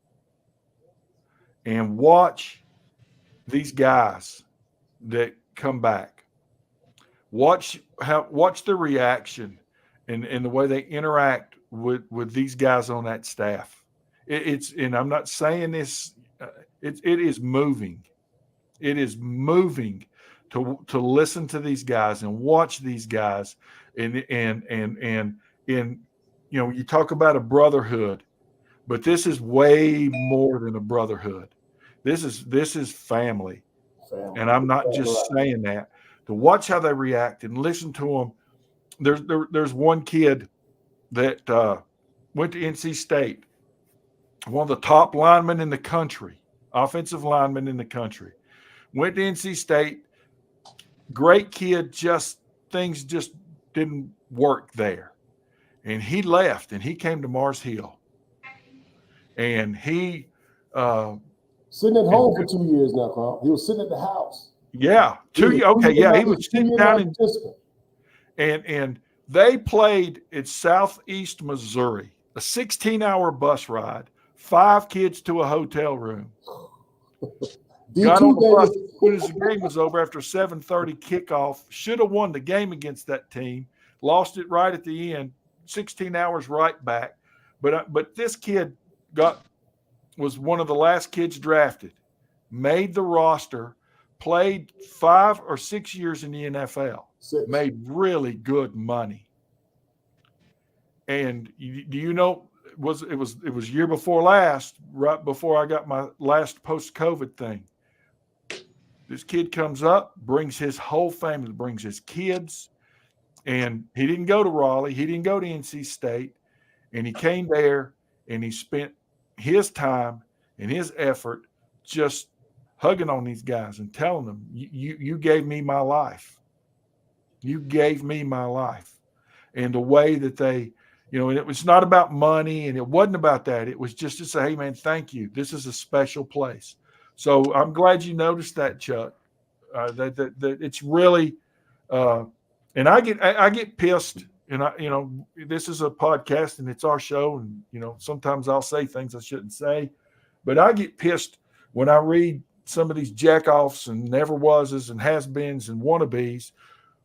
and watch these guys that come back. Watch their reaction and the way they interact with these guys on that staff. And I'm not saying this. It is moving. It is moving to listen to these guys and watch these guys and you talk about a brotherhood, but this is way more than a brotherhood. This is family. And I'm not just saying that. To watch how they react and listen to them. There's one kid that went to NC State, one of the top linemen in the country, offensive linemen in the country. Went to NC State, great kid, just things just didn't work there. And he left and he came to Mars Hill. And he sitting at home for 2 years now, Carl. He was sitting at the house. Yeah. He was sitting down and they played at Southeast Missouri, a 16-hour bus ride, 5 kids to a hotel room. Got on the bus as soon as the game was over after 7:30 kickoff. Should have won the game against that team. Lost it right at the end. 16 hours right back. But this kid was one of the last kids drafted. Made the roster. Played 5 or 6 years in the NFL. Made really good money. And do you know it was year before last, right before I got my last post-COVID thing. This kid comes up, brings his whole family, brings his kids, and he didn't go to Raleigh. He didn't go to NC State, and he came there, and he spent his time and his effort just hugging on these guys and telling them, you gave me my life. You gave me my life. And the way that they, and it was not about money, and it wasn't about that. It was just to say, hey, man, thank you. This is a special place. So I'm glad you noticed that, Chuck. That it's really, and I get pissed, and this is a podcast and it's our show, and sometimes I'll say things I shouldn't say, but I get pissed when I read some of these jackoffs and never wases and has-beens and wannabes.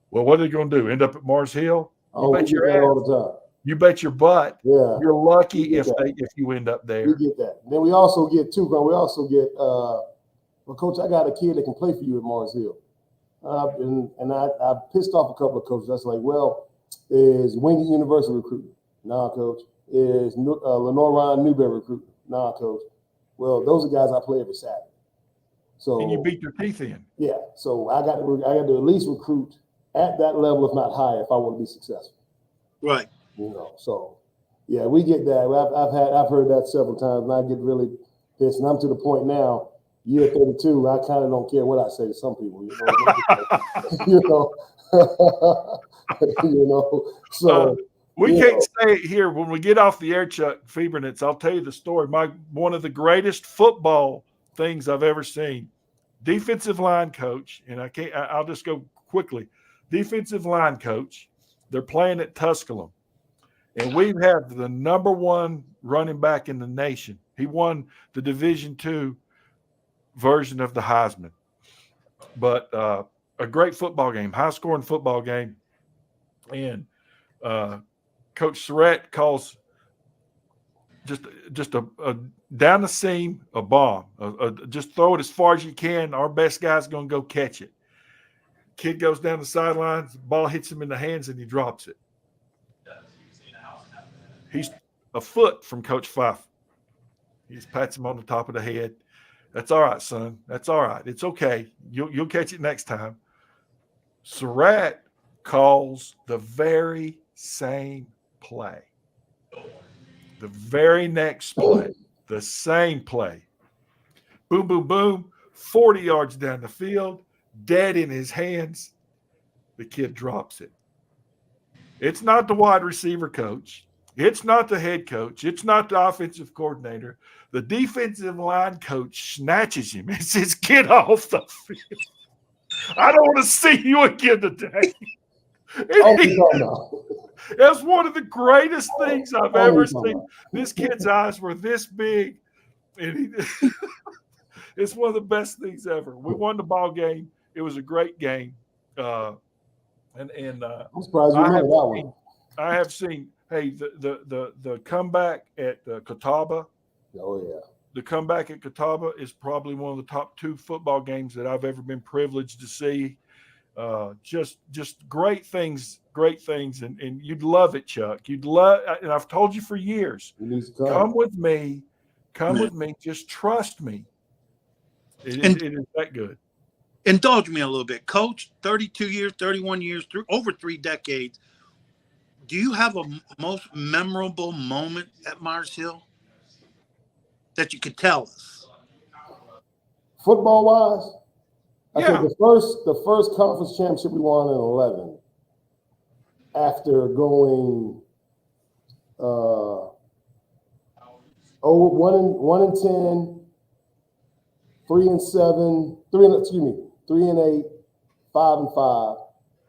Well, what are they going to do? End up at Mars Hill? You bet your ass. All the time. You bet your butt. Yeah. You're lucky if you end up there. We get that. Then we also get well, Coach, I got a kid that can play for you at Mars Hill. And I pissed off a couple of coaches. I was like, well, is Wingate University recruiting? Nah, Coach. Is Lenore Ryan Newberry recruiting? Nah, Coach. Well, those are guys I play every Saturday. So and you beat your teeth in. Yeah. So I got to at least recruit at that level, if not higher, if I want to be successful. Right. So yeah, we get that. I've heard that several times, and I get really pissed. And I'm to the point now, year 32, I kind of don't care what I say to some people. So we can't say it here. When we get off the air, Chuck Fiebernitz, I'll tell you the story. One of the greatest football things I've ever seen. Defensive line coach, and I'll just go quickly. Defensive line coach. They're playing at Tusculum. And we have the number 1 running back in the nation. He won the Division II version of the Heisman. But a great football game, high-scoring football game. And Coach Surratt calls just a down the seam, a bomb. Just throw it as far as you can. Our best guy's going to go catch it. Kid goes down the sidelines, ball hits him in the hands, and he drops it. He's a foot from Coach Fife. He just pats him on the top of the head. That's all right, son. That's all right. It's okay. You'll catch it next time. Surratt calls the very same play. The very next play, the same play. Boom, boom, boom. 40 yards down the field, dead in his hands. The kid drops it. It's not the wide receiver coach. It's not the head coach. It's not the offensive coordinator. The defensive line coach snatches him and says, "Get off the field. I don't want to see you again today." That's one of the greatest things I've ever seen. This kid's eyes were this big, and it's one of the best things ever. We won the ball game. It was a great game. I'm surprised you remember that one. I have seen, the comeback at Catawba. Oh, yeah. The comeback at Catawba is probably one of the top 2 football games that I've ever been privileged to see. Just great things, and you'd love it, Chuck. You'd love, and I've told you for years, come with me, just trust me. It is that good. Indulge me a little bit, Coach. 32 years, 31 years, over 3 decades. Do you have a most memorable moment at Mars Hill that you could tell us? Football wise, I Yeah. think the first conference championship we won in 11, after going 1-10, 3-7, 3-8, 5-5,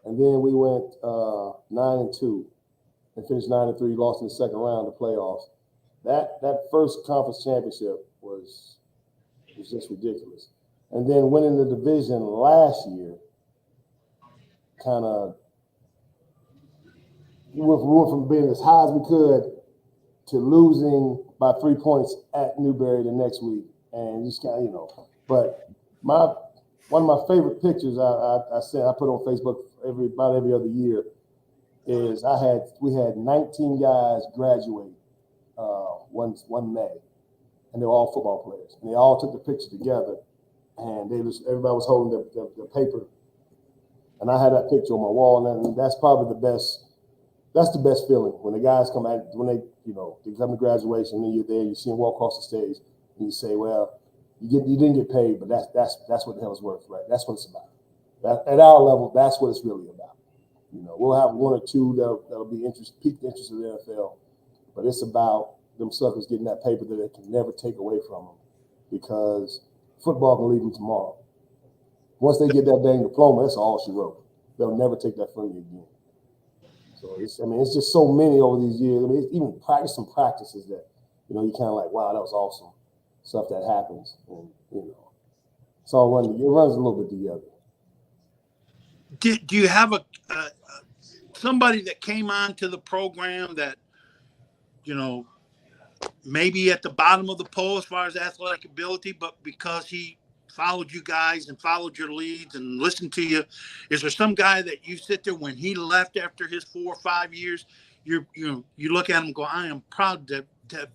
and then we went 9-2 and finished 9-3, lost in the second round of playoffs. That first conference championship was just ridiculous. And then winning the division last year, kind of we went from being as high as we could to losing by 3 points at Newberry the next week, and just kind of, But one of my favorite pictures I put on Facebook about every other year is we had 19 guys graduate one May, and they were all football players, and they all took the picture together, and everybody was holding the paper, and I had that picture on my wall, and that's probably the best. That's the best feeling when the guys come out, when they come to graduation, and you're there, you see them walk across the stage, and you say, well, you didn't get paid, but that's what the hell it's worth, right? That's what it's about. At our level, that's what it's really about. We'll have 1 or 2 that'll be piqued interest in the NFL, but it's about them suckers getting that paper that they can never take away from them, because football can leave them tomorrow. Once they get that dang diploma, that's all she wrote. They'll never take that from you again. So it's just so many over these years. Even some practices that, you kind of like, wow, that was awesome. Stuff that happens, and it's all it runs a little bit together. Do you have somebody that came on to the program that, maybe at the bottom of the poll as far as athletic ability, but because he followed you guys and followed your leads and listened to you, is there some guy that you sit there when he left after his 4 or 5 years, you look at him and go, I am proud to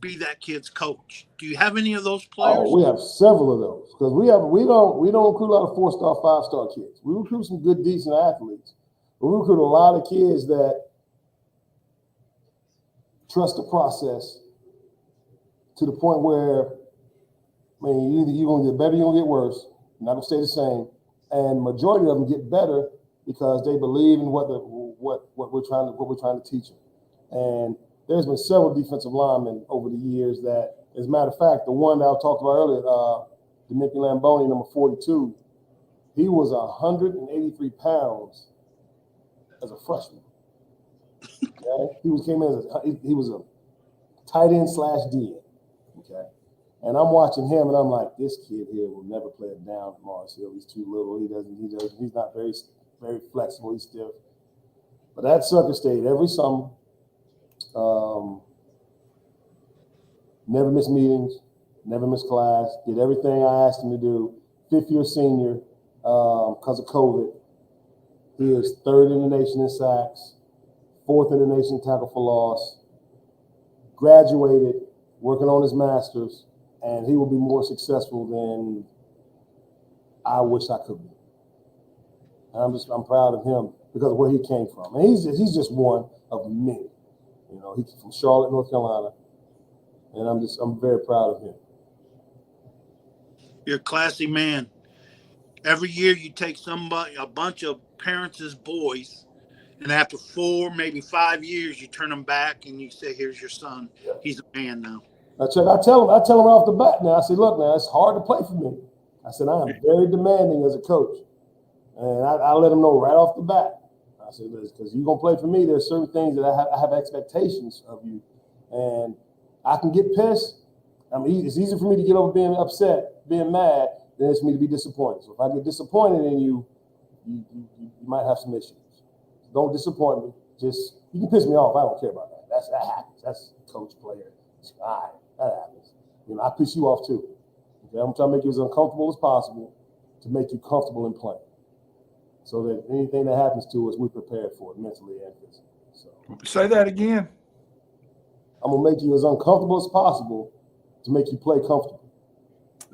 be that kid's coach? Do you have any of those players? Oh, we have several of those, because we don't recruit a lot of 4-star, 5-star kids. We recruit some good, decent athletes, but we recruit a lot of kids that trust the process to the point where, either you're gonna get better, you're gonna get worse. You're not gonna stay the same. And majority of them get better because they believe in what we're trying to teach them. And there's been several defensive linemen over the years that, as a matter of fact, the one that I talked about earlier, Demicky Lamboni, number 42, he was 183 pounds as a freshman. Okay? He was a tight end / DN. Okay, and I'm watching him, and I'm like, this kid here will never play it down at Mars Hill. He's too little. He's not very, very flexible. He's stiff. But that sucker stayed every summer. Never missed meetings, never missed class, did everything I asked him to do. 5th-year senior, because of COVID. He is 3rd in the nation in sacks, 4th in the nation tackle for loss, graduated, working on his master's, and he will be more successful than I wish I could be. And I'm proud of him because of where he came from. And he's just one of many. He's from Charlotte, North Carolina, and I'm very proud of him. You're a classy man. Every year you take a bunch of parents' boys, and after 4, maybe 5 years, you turn them back and you say, "Here's your son. He's a man now." I tell them right off the bat now. I say, look, now it's hard to play for me. I said, I am very demanding as a coach, and I let them know right off the bat. I said, because you're gonna play for me, there's certain things that I have expectations of you, and I can get pissed. It's easy for me to get over being upset, being mad, than it's for me to be disappointed. So if I get disappointed in you, you might have some issues. Don't disappoint me. Just, you can piss me off. I don't care about that. That happens. That's coach, player. All right, that happens. I piss you off too. Okay, I'm trying to make you as uncomfortable as possible to make you comfortable in playing, so that anything that happens to us, we're prepared for it mentally and physically. So, say that again. I'm gonna make you as uncomfortable as possible to make you play comfortable.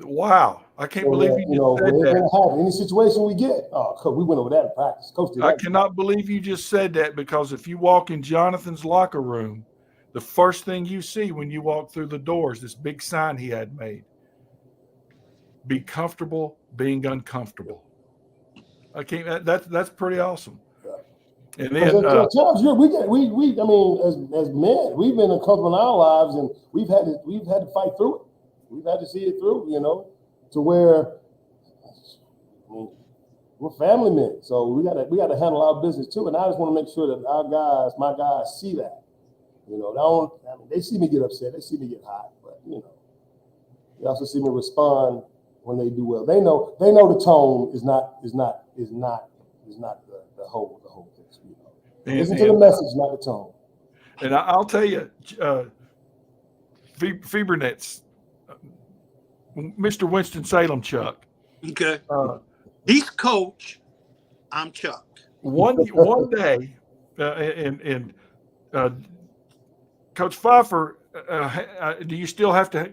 Wow, I can't believe you just said that. Any situation we get, coach, we went over that in practice. Coach did that. I cannot believe you just said that, because if you walk in Jonathan's locker room, the first thing you see when you walk through the door is this big sign he had made: "Be comfortable being uncomfortable." I can't. That's pretty awesome. Yeah. And then times I mean, as men, we've been uncomfortable in our lives, and we've had to fight through it. We've had to see it through, to where, I mean, we're family men, so we got to handle our business too. And I just want to make sure that my guys, see that. They see me get upset, they see me get hot, but they also see me respond when they do well. They know the tone is not the whole thing. Listen to the message, not the tone. And I'll tell you, Fibernet's Mr. Winston-Salem, Chuck. Okay. He's coach. I'm Chuck. One day, and Coach Pfeiffer, do you still have to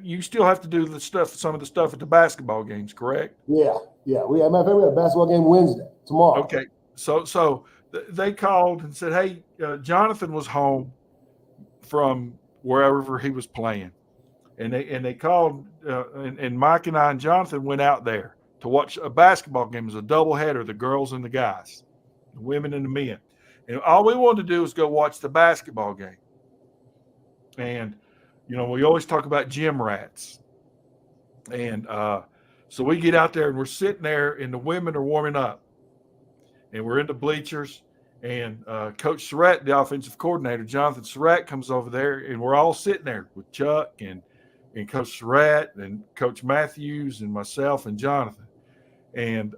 do some of the stuff at the basketball games, correct? Yeah. We have a basketball game Wednesday, tomorrow. Okay. So they called and said, "Hey, Jonathan was home from wherever he was playing," and they called, and Mike and I and Jonathan went out there to watch a basketball game. It was a doubleheader, the girls and the guys, the women and the men, and all we wanted to do was go watch the basketball game. And we always talk about gym rats, and so we get out there and we're sitting there, and the women are warming up, and we're in the bleachers, and Coach Surratt, the offensive coordinator, Jonathan Surratt, comes over there, and we're all sitting there with Chuck and Coach Surratt and Coach Matthews and myself and Jonathan, and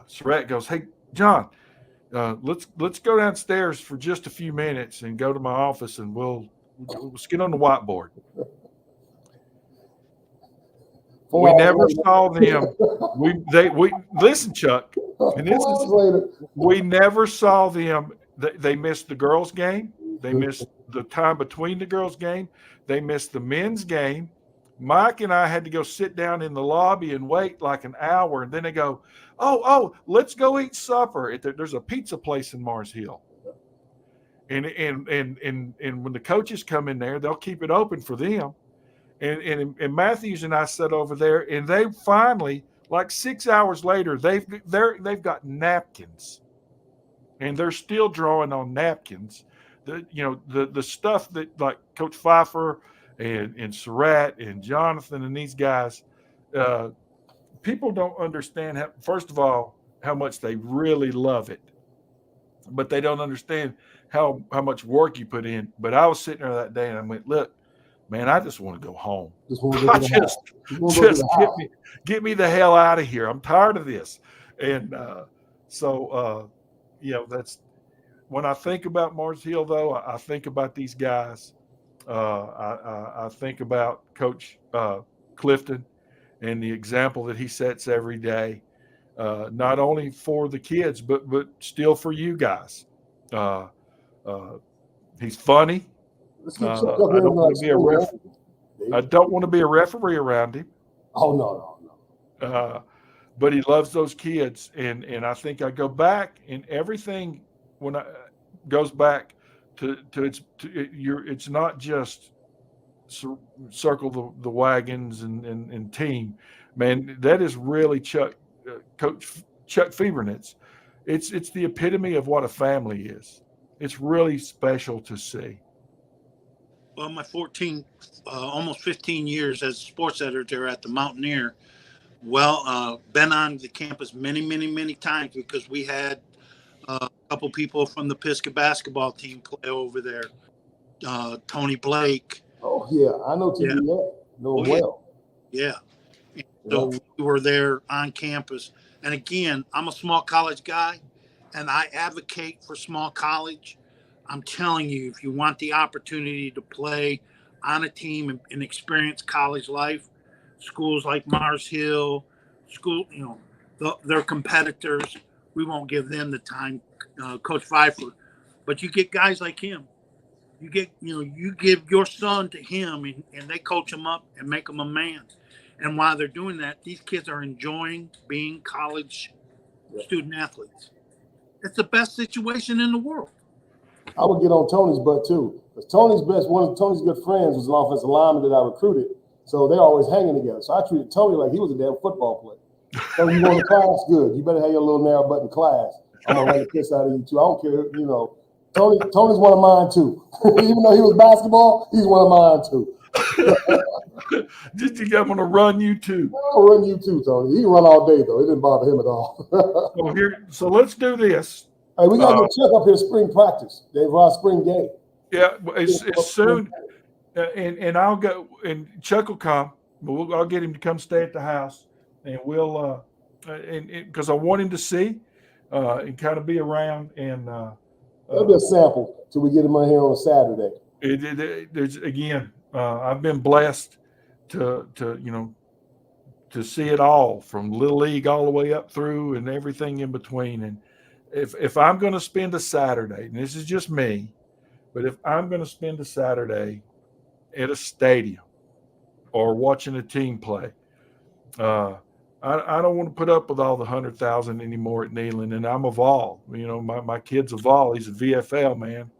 Surratt goes, "Hey, John, let's go downstairs for just a few minutes and go to my office, and we'll get on the whiteboard." We never saw them. We listen, Chuck. And this is, we never saw them. They missed the girls' game. They missed the time between the girls' game. They missed the men's game. Mike and I had to go sit down in the lobby and wait like an hour, and then they go, "Oh, let's go eat supper." There's a pizza place in Mars Hill, and when the coaches come in there, they'll keep it open for them. And Matthews and I sat over there, and they finally, like 6 hours later, they've got napkins, and they're still drawing on napkins. The stuff that, like Coach Pfeiffer and Surratt and Jonathan and these guys, people don't understand first of all, how much they really love it, but they don't understand how much work you put in. But I was sitting there that day, and I went, "Look, man, I just want to go home. Just get me the hell out of here. I'm tired of this." And that's when I think about Mars Hill, though. I think about these guys. I think about Coach Clifton and the example that he sets every day, not only for the kids, but still for you guys. He's funny. I don't want to be a referee around him. Oh, no. But he loves those kids, and I think I go back, and everything goes back to it's not just circle the wagons and team. man, that is really Coach Chuck Fiebernitz. It's the epitome of what a family is. It's really special to see. Well, my almost 15 years as sports editor at the Mountaineer, been on the campus many, many, many times because we had a couple people from the Pisgah basketball team play over there. Tony Blake. Oh yeah, I know TB. Yeah. Know him well. Yeah. So we were there on campus. And again, I'm a small college guy, and I advocate for small college. I'm telling you, if you want the opportunity to play on a team and experience college life, schools like Mars Hill, their competitors, we won't give them the time, Coach Pfeiffer. But you get guys like him. You give your son to him, and they coach him up and make him a man. And while they're doing that, these kids are enjoying being college student athletes. It's the best situation in the world. I would get on Tony's butt too, because one of Tony's good friends was an offensive lineman that I recruited, so they're always hanging together. So I treated Tony like he was a damn football player. So you go to class, good. You better have your little narrow button class. I'm gonna run the piss out of you too. I don't care, Tony's one of mine too. Even though he was basketball, he's one of mine too. Just I'm gonna run you too. I'll run you too, Tony. He can run all day though. It didn't bother him at all. So let's do this. Hey, we gotta get Chuck up here spring practice. They've spring game. Yeah, it's soon, and I'll go, and Chuck will come. But I'll get him to come stay at the house, and we'll because I want him to see and kind of be around. And that'll be a sample till we get him on here on a Saturday. There's again, I've been blessed to see it all from Little League all the way up through and everything in between. And if I'm going to spend a Saturday, and this is just me, but if I'm going to spend a Saturday at a stadium or watching a team play, I don't want to put up with all the 100,000 anymore at Neyland. And I'm a Vol. My kid's a Vol. He's a VFL, man.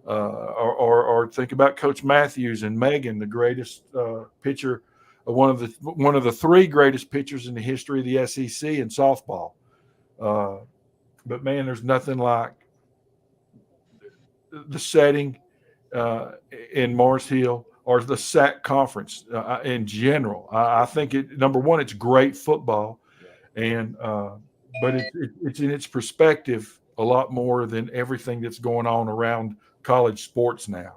Or think about Coach Matthews and Megan, the greatest pitcher, one of the three greatest pitchers in the history of the SEC in softball. But man, there's nothing like the setting in Mars Hill or the SAC conference in general. I think number one, it's great football, and but it's in its perspective a lot more than everything that's going on around college sports now.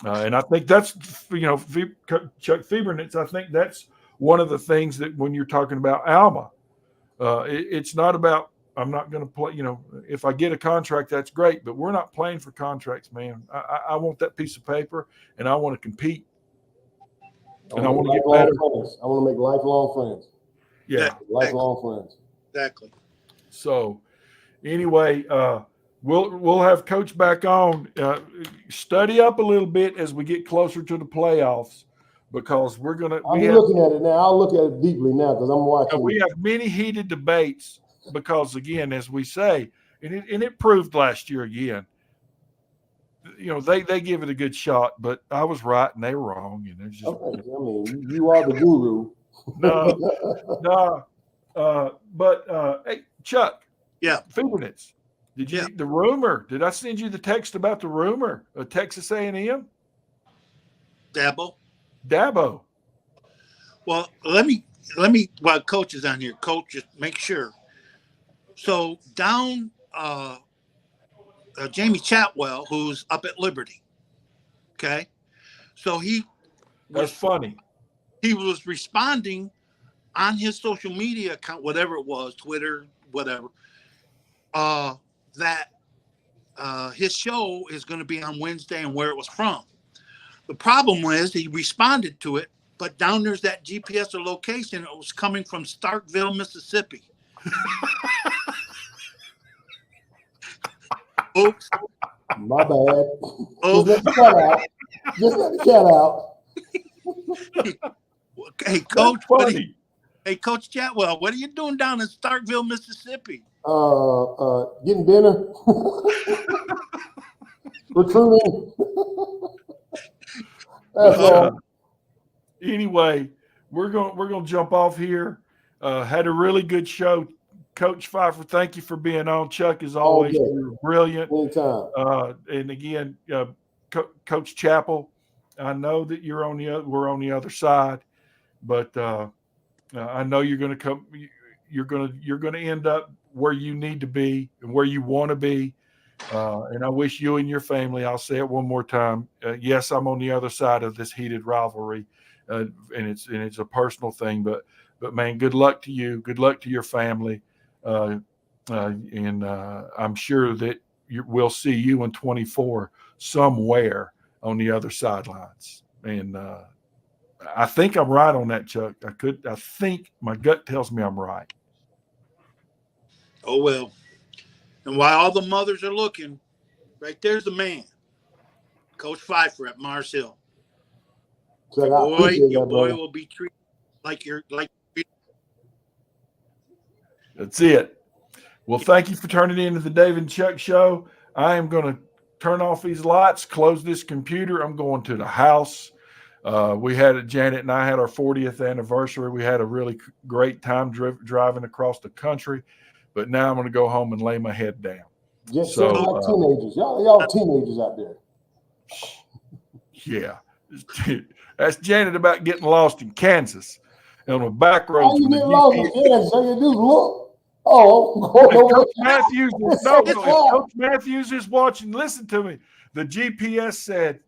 And I think that's, Chuck Fiebernitz, I think that's one of the things that when you're talking about Alma, it's not about, I'm not going to play, if I get a contract, that's great, but we're not playing for contracts, man. I want that piece of paper, and I want to compete. And I want to get better. I want to make lifelong friends. Yeah. Lifelong friends. Exactly. So anyway, we'll have Coach back on. Study up a little bit as we get closer to the playoffs, because we're going to. I'm looking at it now. I'll look at it deeply now because I'm watching. We have many heated debates because, again, as we say, and it proved last year again. They give it a good shot, but I was right and they were wrong. And it's just. Okay. I mean, you are the guru. No. But hey, Chuck. Yeah. Fiebernitz. Did you the rumor? Did I send you the text about the rumor of Texas A&M? Dabo. Well, let me while Coach is on here, Coach, just make sure. So down Jamie Chatwell, who's up at Liberty. Okay. So that's funny. He was responding on his social media account, whatever it was, Twitter, whatever, that his show is going to be on Wednesday and where it was from. The problem was he responded to it, but down there's that GPS or location. It was coming from Starkville, Mississippi. Oops. My bad. Oops. Just let the cat out. Hey, Coach. Hey, Coach Chatwell, what are you doing down in Starkville, Mississippi? Getting dinner. Recruiting. That's all. Anyway, we're gonna jump off here. Had a really good show, Coach Pfeiffer. Thank you for being on, Chuck. As always, you were brilliant. Anytime. And again, Coach Chappell, I know that we're on the other side, but I know you're going to come. You're going to end up where you need to be and where you want to be. And I wish you and your family. I'll say it one more time. Yes, I'm on the other side of this heated rivalry, and it's a personal thing. But man, good luck to you. Good luck to your family. And I'm sure that we'll see you in 24 somewhere on the other sidelines. And I think I'm right on that, Chuck. I think my gut tells me I'm right. Oh, well. And while all the mothers are looking, right there's the man, Coach Pfeiffer at Mars Hill. So Your boy will be treated like That's it. Well, thank you for turning into the Dave and Chuck show. I am going to turn off these lights, close this computer. I'm going to the house. Janet and I had our 40th anniversary. We had a really great time driving across the country, but now I'm going to go home and lay my head down. Just so like teenagers. Y'all teenagers out there. Yeah. That's Janet about getting lost in Kansas on the back roads. How you get lost in Kansas? All you do is look. Oh, Coach Matthews is watching. Listen to me. The GPS said,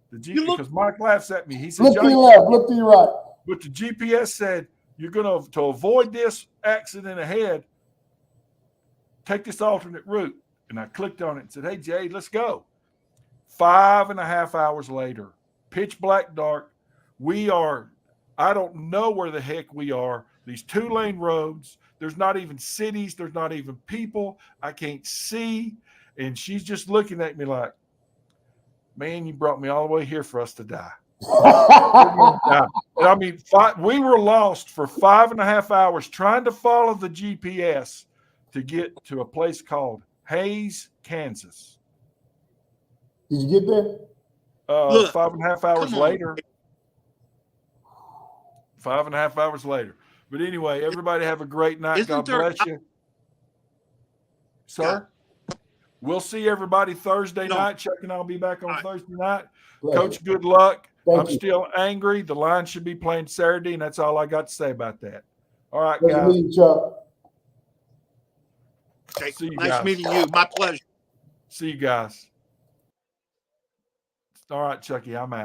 because Mike laughs at me. He said, look to your left, look to your right. But the GPS said, you're going to avoid this accident ahead, take this alternate route. And I clicked on it and said, hey, Jay, let's go. 5.5 hours later, pitch black dark. I don't know where the heck we are. These 2-lane roads. There's not even cities. There's not even people. I can't see. And she's just looking at me like, man, you brought me all the way here for us to die. I mean, we were lost for 5.5 hours trying to follow the GPS to get to a place called Hays, Kansas. Did you get there? 5.5 hours later. 5.5 hours later. But anyway, everybody have a great night. God bless you. Sir? We'll see everybody Thursday night. Chuck and I'll be back on Thursday night. Coach, good luck. I'm still angry. The line should be playing Saturday, and that's all I got to say about that. All right, guys. Nice meeting you, Chuck. Okay. Nice meeting you. My pleasure. See you guys. All right, Chucky, I'm out.